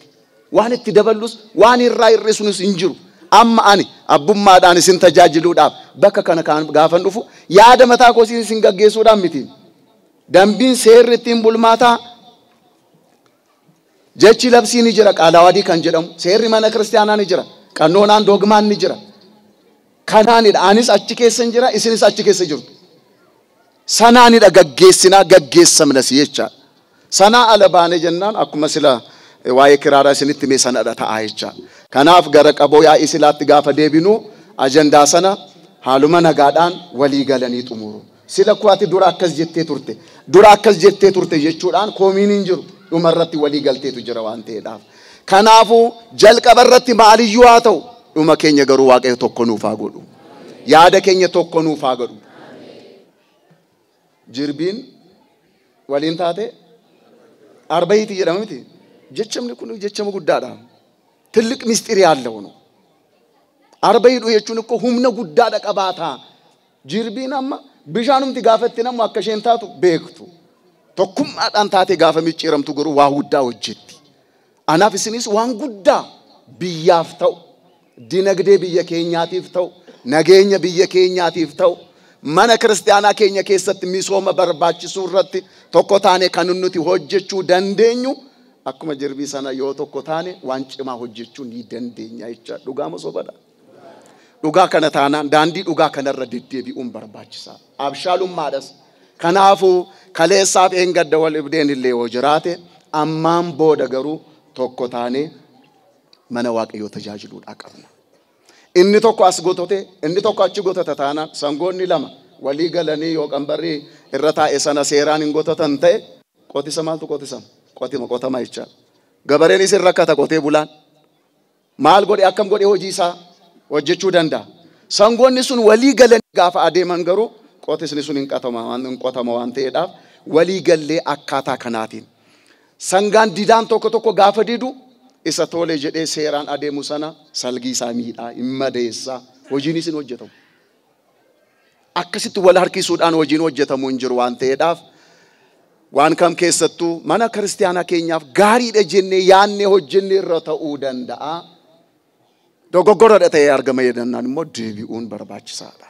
ዋንት ደበሉስ ዋን ይራይረሱንስ እንጅሩ amma ani abbummaadhaan isin tajaajiluudhaaf bakka kana kan gaafan dhufu yaada mataa koo isin gaggeessuudhaan miti. Dambiin seerri ittiin bulmaataa jechi labsii ni jira qaalawadii kan jedhamu seerri mana kiristaanaa ni jira qannoonaan dogmaan ni jira. Kanaanidha anis achi keessa hin jira isinis achi keessa jirtu. Sanaanidha gaggeessinaa gaggeessamnas jecha. Sanaa ala baane jennaan akkuma sila waa'ee kiraaraa isinitti mee sanadha ta'aa jecha. Kanaaf gara qaboo yaa isilaatti gaafa deebinu ajandaa sana haaluma nagaadhaan walii galanii xumuru. Sila kuwaati dura akkas jettee turte jechuudhaan koomiin hin jiru. Dhumarratti walii galteetu jira waan ta'eedhaaf. Kanaafuu jalqaba irratti maaliyyuu haa ta'u dhuma keenya garuu Waaqayyo tokko nuuf haa godhu. Yaada keenya tokko nuuf haa godhu. Jirbiin waliin taate arba'iiti jedhama miti. Jechamni kun jechama guddaadha. ትልቅ ምስጢር ያለው ነው። አርበይዱ የቹን እኮ ሁምነ ጉዳዳ ቀባታ ጅርቢናማ ቢሻኑም ትጋፈትነም አከሸንታቱ ቤክቱ tokkum adaan taate gaafa micciiramtu garuu waa guddaa hojjetti. Anaafisinis waan guddaa biyyaaf ta'u, dinagdee biyya keenyaatiif ta'u, nageenya biyya keenyaatiif ta'u, mana kiristaanaa keenya keessatti misooma barbaachisuu irratti tokko taane kan nuti hojjechuu dandeenyu akkuma jirbii sana yoo tokko taane waan cimaa hojjechuu ni dandeenya jechuudha. Dhugaama sobadha. Dhugaa kana taanaan daandii dhugaa kanarra deddeebi'uun barbaachisaa. Abshaalummaadhas. Kanaafu kaleessaaf eengadda wal ibdeen illee yoo jiraate ammaan booda garuu tokko taanee mana waaqayyoo tajaajiluudha qabna. Inni tokko as gotote, inni tokko achi gotata taanaan sangoonni lama walii galanii yoo qambarri irra taa'e sana seeraan hin gotatan ta'e qotisa maaltu qotisama? Qotama jechaadha. Gabareen isin rakkata qotee bulaan. Maal godhe akkam godhe hojii isaa hojjechuu danda'a. Sangoonni sun walii galanii gaafa adeeman garuu qotisni sun hin qotama waan ta'eedhaaf walii gallee akkaataa kanaatiin. Sangaan didaan tokko gaafa didu isa tole jedhee seeraan adeemu sana salgii isaa miidhaa hin madeessaa hojiin isin hojjetamu. Akkasitti wal harkisuudhaan hojiin hojjetamu hin jiru waan ta'eedhaaf waan kam keessattuu mana kiristaanaa keenyaaf gaariidha jennee yaannee hojjennee irra ta'uu danda'a. Dogoggoradha ta'ee argama jedhannaan immoo deebi'uun barbaachisaadha.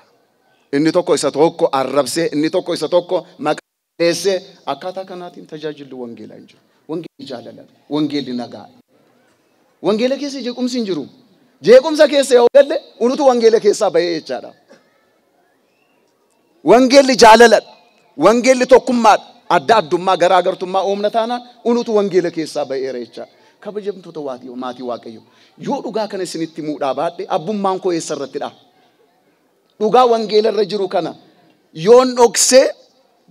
Inni tokko isa tokko arrabsee inni tokko isa tokko maqaaleessee akkaataa kanaatiin tajaajilli wangeelaa hin jiru. Wangeelli jaalala, wangeelli nagaa. Wangeela keessa jeequmsi hin jiru. Jeequmsa keessa yoo galle unutu wangeela keessaa bahee jechaadha. Wangeelli jaalaladha. Wangeelli tokkummaadha. Adda addummaa garaagartummaa uumna taanaan unutu wangeela keessaa baheera jechaadha. Kabajamtoota maatii waaqayyo. Yoo dhugaa kana isinitti muudhaa baadhe abbummaan koo eessarrattidha. Dhugaa wangeela irra jiru kana yoon dhoksee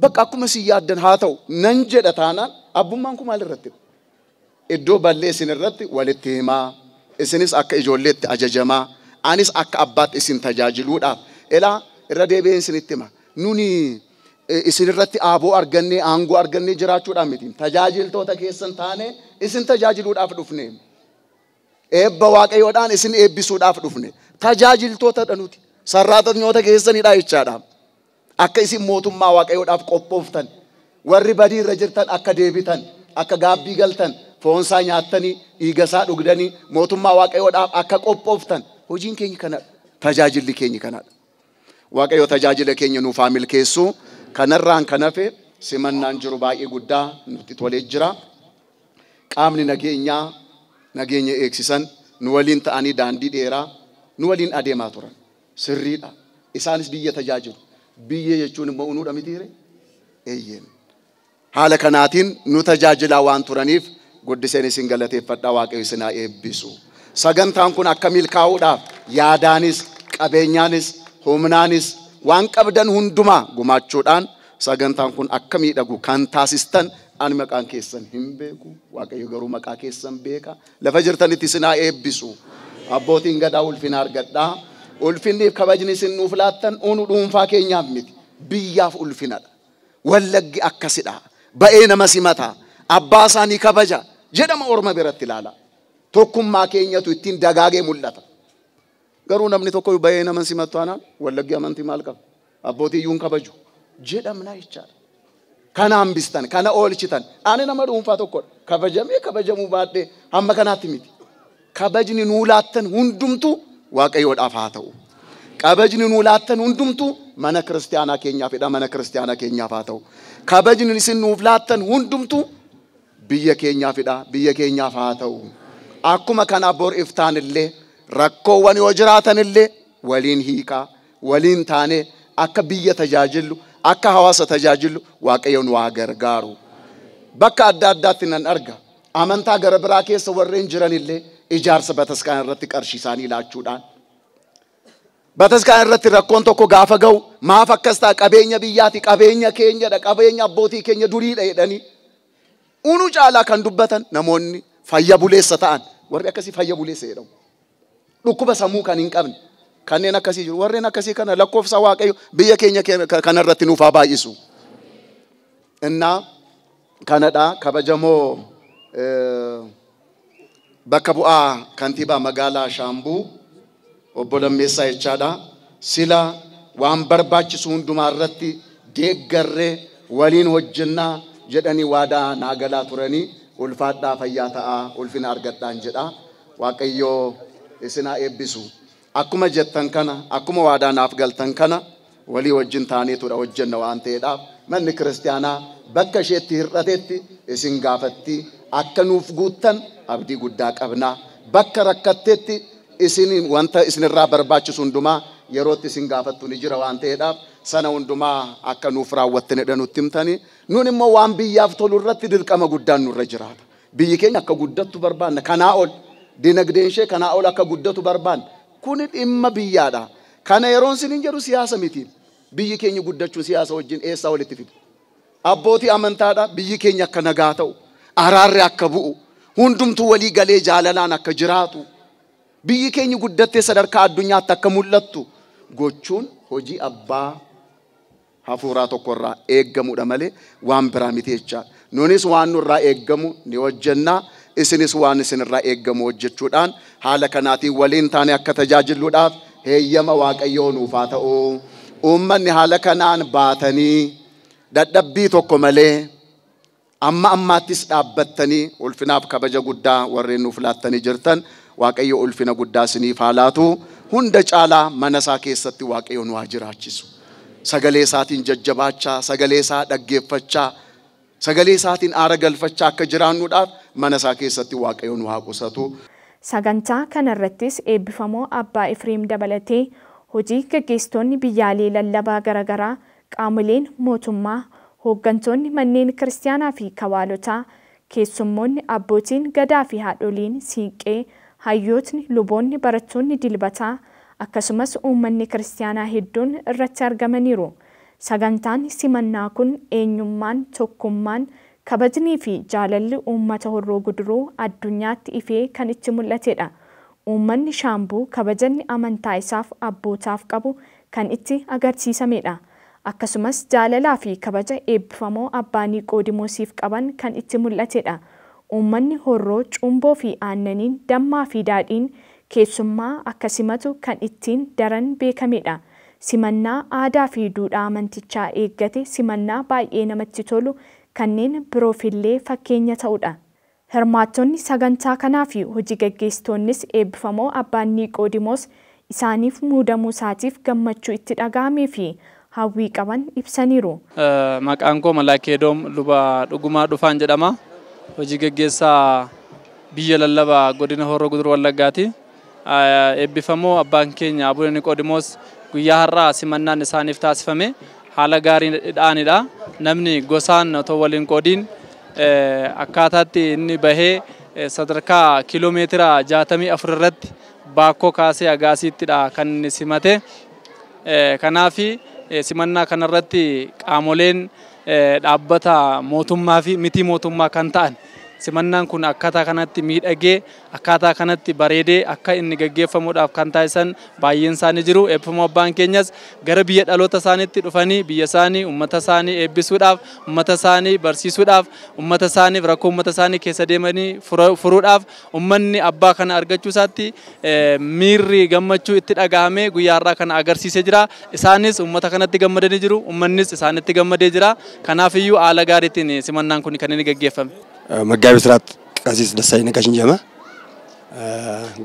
bakka akkuma si yaaddan haa ta'u nan jedha taanaan abbummaan koo maalirrattidha? Iddoo ballee isin irratti walitti himaa, isinis akka ijoolleetti ajajamaa, anis akka abbaatti isin tajaajiluudhaaf ilaa irra deebi'een isinitti hima. Nuni isin irratti aaboo argannee aangoo argannee jiraachuudhaan miti. Tajaajiltoota keessan taane isin tajaajiluudhaaf dhufne. Eebba waaqayyoodhaan isin eebbisuudhaaf dhufne. Tajaajiltootadha nuti. Sarraatota keessanidha jechaadha. Akka isin mootummaa waaqayyoodhaaf qophooftan, warri badii irra jirtan akka deebitan, akka gaabbii galtan, foonsaa nyaattanii, dhiigasaa dhugdanii, mootummaa waaqayyoodhaaf akka qophooftan. Hojiin keenya kanadha. Tajaajilli keenya kanadha. Waaqayyo tajaajila keenya nuuf haa milkeessu. Kanarraan kan hafe simannaan jiru baay'ee guddaa nutti tolee jira. Qaamni nageenya eegsisan nu waliin ta'anii daandii dheeraa nu waliin adeemaa turan. Sirriidha. Isaanis biyya tajaajilu. Biyya jechuun immoo unuudha mitiire? Eeyyeen. Haala kanaatiin nu tajaajilaa waan turaniif guddiseen isin galateeffadhaa waaqayyo isin haa eebbisu. Sagantaan kun akka milkaa'uudhaaf yaadaanis, qabeenyaanis, humnaanis waan qabdan hundumaa gumaachuudhaan sagantaan kun akka miidhagu kan taasistan ani maqaan keessan hin beeku. Waaqayyo garuu maqaa keessan beeka. Lafa jirtanitti isin haa eebbisu. Abbootiin gadaa ulfina argadhaa. Ulfinniif kabajni isin nuuf laattan unu dhuunfaa keenyaaf miti. Biyyaaf ulfinadha. Wallaggi akkasidha. Ba'ee nama simata. Abbaa isaanii kabaja. Jedhama orma biratti ilaala. Tokkummaa keenyatu ittiin dagaagee mul'ata. Garuu namni tokko ba'ee nama simatu anaan wallaggi amantii maal qaba? Abbootii iyyuu kabaju. Jedhamna jechaadha. Kana hambistan, kana oolchitan. Ani nama dhuunfaa tokkodha. Kabajamee kabajamuu baadhee hamma kanaatti miti. Kabajni nuu laattan hundumtu waaqayyoodhaaf haa ta'u. Kabajni nuu laattan hundumtu mana kiristaanaa keenyaafidha. Mana kiristaanaa keenyaaf haa ta'u. Kabajni isin nuuf laattan hundumtu biyya keenyaafidha. Biyya keenyaaf haa ta'u. Akkuma kana bor iftaanillee rakkoowwan yoo jiraatanillee waliin hiikaa, waliin taanee akka biyya tajaajilu, akka hawaasa tajaajilu waaqayyo nu haa gargaaru. Bakka adda addaatti nan arga. Amantaa gara biraa keessa warreen jiranillee ijaarsa bataskaan irratti qarshii isaanii laachuudhaan. Bataskaan irratti rakkoon tokko gaafa ga'u maaf akkas ta'a qabeenya biyyaati, qabeenya keenyadha, qabeenya abbootii keenya duriidha jedhanii unu caalaa kan dubbatan namoonni fayya buleessa ta'an warri akkasii fayya buleessa jedhamu. Dhukkuba sammuu kan hin qabne kanneen akkasii jiru. Warreen akkasii kana lakkoofsa waaqayyo biyya keenya kanarratti nuuf haa baay'isu. Innaa kanadha kabajamoo bakka bu'aa kantiibaa magaalaa Shaambuu obbo Lammeessaa jechaadha. Sila waan barbaachisu hundumaa irratti deeggarree waliin hojjennaa jedhanii waadaa naa galaa turanii ulfaadhaa fayyaa ta'aa ulfina argadhaan jedha. Waaqayyo isin haa eebbisu. Akkuma jettan kana, akkuma waadaa naaf galtan kana walii wajjin taaneetudha hojjenna waan ta'eedhaaf manni kiristaanaa bakka isheetti hir'atetti isin gaafatti akka nuuf guuttan abdii guddaa qabna. Bakka rakkattetti isin wanta isinirraa barbaachisu hundumaa yerootti isin gaafattu ni jira waan ta'eedhaaf sana hundumaa akka nuuf raawwattanidha nutti himtanii. Nuun immoo waan biyyaaf tolu irratti dirqama guddaan nurra jiraata. biyyi keenya akka guddatu barbaanna kanaa ol dinagdeen ishee kanaa ol akka guddatu barbaanna kun dhimma biyyaadha kana yeroon sinin jedhu siyaasa miti biyyi keenya guddachuun siyaasa wajjin eessaa walitti fidu abbootii amantaadha biyyi keenya akka nagaa ta'u araarri akka bu'u hundumtuu walii galee jaalalaan akka jiraatu biyyi keenya guddattee sadarkaa addunyaatti akka mul'attu gochuun hojii abbaa hafuuraa tokkorraa eeggamudha malee waan biraa miti jecha nunis waan nurraa eeggamu ni hojjennaa isinis waan isinirraa eeggamu hojjechuudhaan haala kanaatiin waliin taane akka tajaajiluudhaaf heeyyama Waaqayyoo nuuf haa ta'u uummanni haala kanaan baatanii dadhabbii tokko malee amma ammaattis dhaabbattanii ulfinaaf kabaja guddaa warreen nuuf laattanii jirtan Waaqayyo ulfina guddaa isiniif haa laatu hunda caalaa mana isaa keessatti Waaqayyo nu haa jiraachisu sagalee isaatiin jajjabaachaa sagalee isaa dhaggeeffachaa sagalee isaatiin aara galfachaa akka jiraannuudhaaf mana isaa keessatti Waaqayyo nu haa qusatu. Sagantaa kanarrattis eebbifamoo Abbaa Efreem dabalatee hojii gaggeessitoonni biyyaalee lallabaa garaagaraa qaamoleen mootummaa hooggantoonni manneen kiristaanaa fi kawaalotaa keessummoonni abbootiin gadaa fi haadholiin siiqee hayyootni luboonni barattoonni dilbataa akkasumas uummanni kiristaanaa hedduun irratti argamaniiru. Sagantaan simannaa kun eenyummaan tokkummaan kabajnii fi jaalalli uummata Horroo Guduruu addunyaatti ifee kan itti mul'atedha. Uummanni Shaambuu kabajanni amantaa isaaf abbootaaf qabu kan itti agarsiisamedha. Akkasumas jaalalaa fi kabaja eebbifamoo Abbaa Niqoodimoosiif qaban kan itti mul'atedha. Uummanni Horroo cumboo fi aannaniin dammaa fi daadhiin keessummaa akka simatu kan ittiin daran beekamedha. Simannaa aadaa fi duudhaa amantichaa eeggate simannaa baay'ee namatti tolu kanneen biroofillee fakkeenya ta'udha. Hirmaattonni sagantaa kanaa fi hojii gaggeessitoonnis eebbifamoo Abbaan Niqoodimoos isaaniif muudamuu isaatiif gammachuu itti dhaga'amee fi hawwii qaban ibsaniiru. Maqaan koo Malaakeedoom luba dhugumaa dhufaan jedhama. Hojii gaggeessaa biyya lallabaa godina Horroo Guduruu Wallaggaati. Eebbifamoo Abbaan keenya Abuun Niqoodimoos guyyaa har'aa simannaan isaaniif taasifame haala gaariidhaanidha. Namni gosaan otoo waliin qoodiin akkaataatti inni bahee sadarkaa kiiloomeetira 64 irratti baakkoo kaasee agaasiittidha kan inni simate. Kanaaf simannaa kanarratti qaamoleen dhaabbata mootummaa fi miti mootummaa kan ta'an simannaan kun akkaataa kanatti miidhagee akkaataa kanatti bareedee akka inni gaggeeffamuudhaaf kan taasisan baay'een isaanii jiru. Eebbifamoo Abbaan keenyas gara biyya dhaloota isaaniitti dhufanii biyya isaanii uummata isaanii eebbisuudhaaf uummata isaanii barsiisuudhaaf uummata isaaniif rakkoo uummata isaanii keessa deemanii furuudhaaf uummanni abbaa kana argachuu isaatti miirri gammachuu itti dhaga'amee guyyaa har'aa kana agarsiisee jira. Isaanis uummata kanatti gammadanii jiru uummannis isaanitti gammadee jira. Kanaafiyyuu haala gaariitiin simannaan kun kan inni gaggeeffame. Magaabii Siraat Qasiis Dassaalany Naqashin jedhama.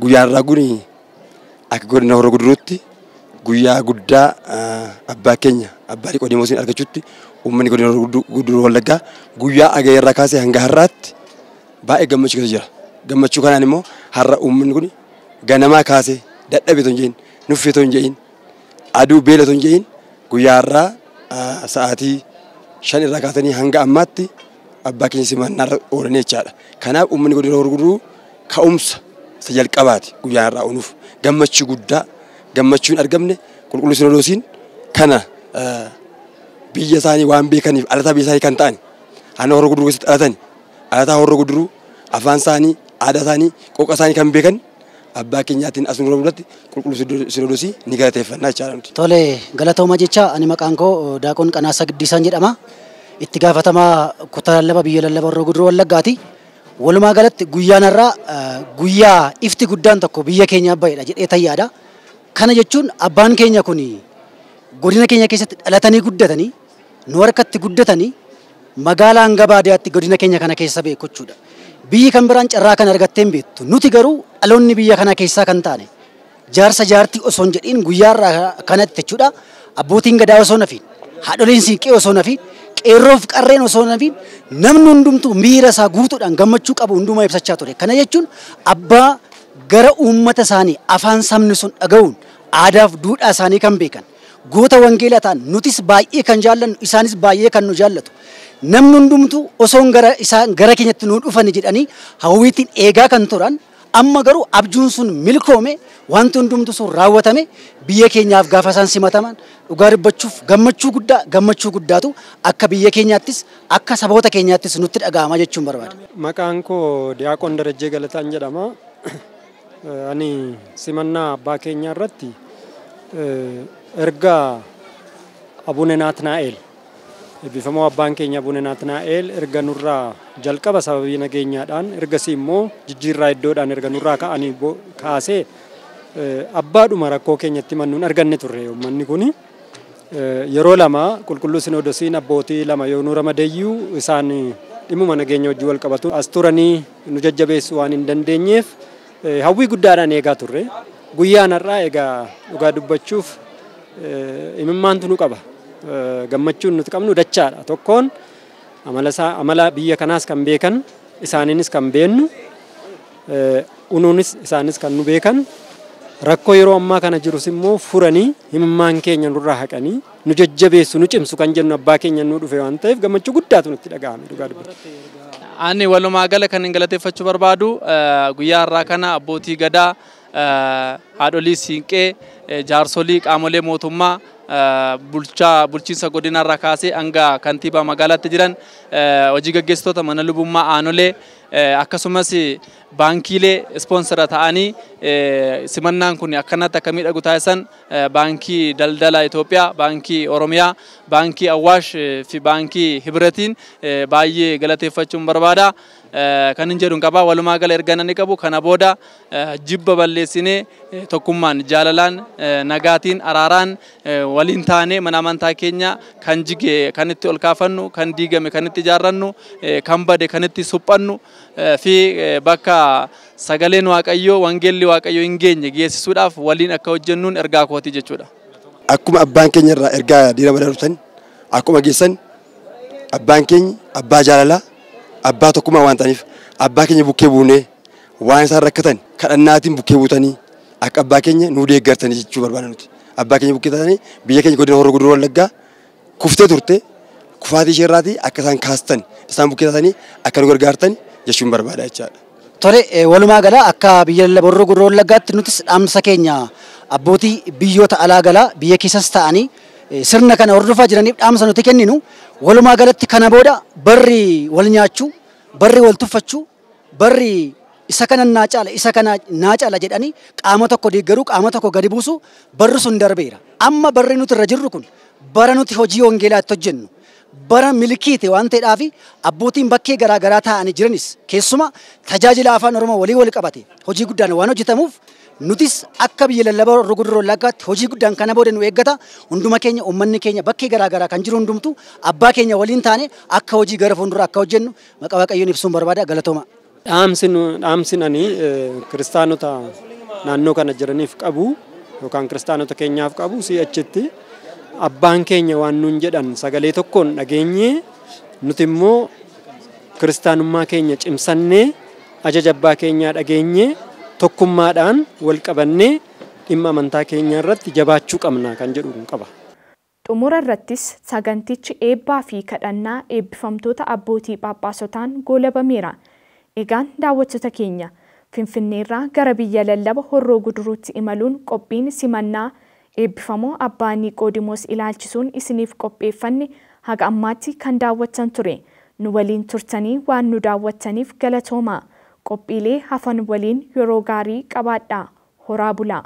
Guyyaa har'aa kun akka godina Horroo Guduruutti guyyaa guddaa abbaa keenya Abbaa Niqoodimoosiin argachuutti uummanni godina Horroo Guduruu Wallaggaa guyyaa agayee irraa kaasee hanga har'aatti baay'ee gammachuu keessa jira. Gammachuu kanaan immoo har'a uummanni kun ganamaa kaasee dadhabee ton jedhin nuffee ton jedhin aduu beela ton jedhin guyyaa har'aa sa'aatii 5 irraa kaasanii hanga ammaatti abbaa keenya simannaa irra oolanii jechaadha. Kanaaf uummanni godina Horroo Guduruu ka'umsa isa jalqabaati guyyaa har'aa oonuuf gammachuu guddaa gammachuun argamne qulqulluu Sinodoosiin kana biyya isaanii waan beekaniif dhalataa biyya isaanii kan ta'an aanaa Horroo Guduruu keessatti dhalatani dhalataa Horroo Guduruu afaan isaanii aadaa isaanii qoqa isaanii kan beekan abbaa keenyaatiin as nu irratti qulqulluu Sinodoosii ni galateeffannaa jechaadha. Tole galatooma jecha ani maqaan koo Daaqoon Qanaasaa Giddisaan jedhama. Itti gaafatamaa kutaa lallaba biyya lallaba Horroo Guduruu Wallaggaati. Walumaa galatti guyyaan har'aa guyyaa ifti guddaan tokko biyya keenya baheedha jedhee tayyaadha. Kana jechuun abbaan keenya kun godina keenya keessatti dhalatanii guddatanii nu harkatti guddatanii magaalaa hanga baadiyyaatti godina keenya kana keessa beeku jechuudha. Biyyi kan biraan carraa kan argattee hin beektu. Nuti garuu dhaloonni biyya kana keessaa kan taane jaarsa jaartii osoo hin jedhiin guyyaa har'aa kanatti jechuudha. Abbootiin gadaa osoo nafiin haadholiin siiqqee osoo nafiin qeerroof qarreen osoo nafiin namni hundumtuu miira isaa guutuudhaan gammachuu qabu hundumaa ibsachaa ture. Kana jechuun abbaa gara uummata isaanii afaan sabni sun dhaga'uun aadaaf duudhaa isaanii kan beekan goota wangeelaa ta'an nutis baay'ee kan jaallannu isaanis baay'ee kan nu jaallatu namni hundumtu osoo gara keenyatti nu dhufan jedhanii hawwiitiin eegaa kan turan amma garuu abjuun sun milkoome wanti hundumtu sun raawwatame biyya keenyaaf gaafa isaan simataman dhugaa dubbachuuf gammachuu guddaatu akka biyya keenyaattis akka saboota keenyaattis nutti dhaga'ama jechuun barbaada. Maqaan koo Diyaaqoon Darajjee Galataan jedhama. Ani simannaa abbaa keenyaa irratti erga Abune Naatnaa'el eebbifamoo abbaan keenya Abune Naatnaa'el erga nurraa jalqaba sababii nageenyaadhaan ergasii immoo jijjiirraa iddoodhaan erga nurraa ka'anii kaasee abbaadhuma rakkoo keenyatti mannuun arganne turre uummanni kun yeroo lama qulqulluu Sinoodosiin abbootii lama yoo nu ramadeeyyuu isaan dhimmuma nageenya wajjin wal qabatu as turanii nu jajjabeessuu waan hin dandeenyeef hawwii guddaadhaan eegaa turre guyyaan har'aa egaa dhugaa dubbachuuf imimmaantu nu qaba. Gammachuun nuti qabnu dachaadha. Tokkoon amala biyya kanaas kan beekan isaaniinis kan beennu unuunis isaanis kan nu beekan rakkoo yeroo ammaa kana jirus immoo furanii himimmaan keenya nurraa haqanii nu jajjabeessu nu cimsu kan jennu abbaa keenya nu dhufe waan ta'eef gammachuu guddaatu nutti dhaga'ame dhugaa dubbatu. Ani walumaa gala kan hin galateeffachuu barbaadu guyyaa har'aa kana abbootii gadaa haadholii siinqee jaarsolii qaamolee mootummaa bulchiinsa godinarraa kaasee hanga kantiibaa magaalaatti jiran hojii gaggeessitoota mana lubummaa aanolee akkasumas baankiilee ispoonsara ta'anii simannaan kun akkanatti akka miidhagu taasisan baankii daldala Itoophiyaa, baankii Oromiyaa, baankii Awwaash fi baankii Hibratiin baay'ee galateeffachuun barbaada. Kan hin jedhuun qabaa walumaa gala ergana ni qabu kana booda jibba balleessinee tokkummaan jaalalaan nagaatiin araaraan waliin taanee mana amantaa keenya kan jige kan itti ol kaafannu kan diigame kan itti ijaarrannu kan bade kan itti suphannu fi bakka sagaleen waaqayyoo wangeelli waaqayyoo hin geenye geessisuudhaaf waliin akka hojjennuun ergaa kooti jechuudha. Akkuma abbaan keenya irraa ergaa diina badhaadhutan akkuma geessan abbaan keenya abbaa jaalalaa abbaa tokkummaa waan ta'aniif abbaa keenya bukkee buunee waan isaan rakkatan kadhannaatiin bukkee buutanii akka abbaa keenya nu deeggartanii jechuu barbaada nuti. Abbaa keenya bukkee ta'anii biyya keenya godina Horroo Guduruu Wallaggaa kuftee turte kufaatii ishee irraatii akka isaan kaastan isaan bukkee ta'anii akka nu gargaartan jechuun barbaada jechaadha. Tole walumaa gala akka biyya Horroo Guduruu Wallaggaatti nutis dhaamsa keenya abbootii biyyoota alaa galaa biyya keessas ta'anii sirna kana hordofaa jiraniif dhaamsa nuti kenninu walumaa galatti kana booda barri wal nyaachuu barri wal tuffachuu barri isa kana naa caala jedhanii qaama tokko deeggaruu qaama tokko gadi buusu barri sun darbeera. Amma barri nuti irra jirru kun bara nuti hojii wangeelaa itti hojjennu bara milkiite waan ta'eedhaaf abbootiin bakkee garaagaraa taa'anii jiranis keessuma tajaajila afaan Oromoo walii qabate hojii guddaan waan hojjetamuuf nutis akka biyya lallabaa Horroo Guduruu Wallaggaatti hojii guddaan kana booda nu eeggata. Hunduma keenya uummanni keenya bakkee garaagaraa kan jiru hundumtu abbaa keenya waliin taane akka hojii gara fuulduraa akka hojjennu maqaa waaqayyoon ibsuun barbaada. Galatooma. Dhaamsin ani kiristaanota naannoo kana jiraniif qabu yookaan kiristaanota keenyaaf qabu si'achitti abbaan keenya waan nuun jedhan sagalee tokkoon dhageenyee nuti immoo kiristaanummaa keenya cimsannee ajaja abbaa keenyaa dhageenyee tokkummaadhaan wal qabannee dhimma amantaa keenya irratti jabaachuu qabna kan jedhu qaba. Xumura irrattis sagantichi eebbaa fi kadhannaa eebbifamtoota abbootii phaaphasotaan goolabameera. Egaan daawwattoota keenya Finfinneerraa gara biyya lallaba Horroo Guduruutti imaluun qophiin simannaa eebbifamoo abbaa Niqoodimoos ilaalchisuun isiniif qopheeffanne haga ammaatti kan daawwattan ture. Nu waliin turtanii waan nu daawwattaniif galatoomaa. Qophiilee hafan waliin yeroo gaarii qabaadhaa. Horaa bulaa.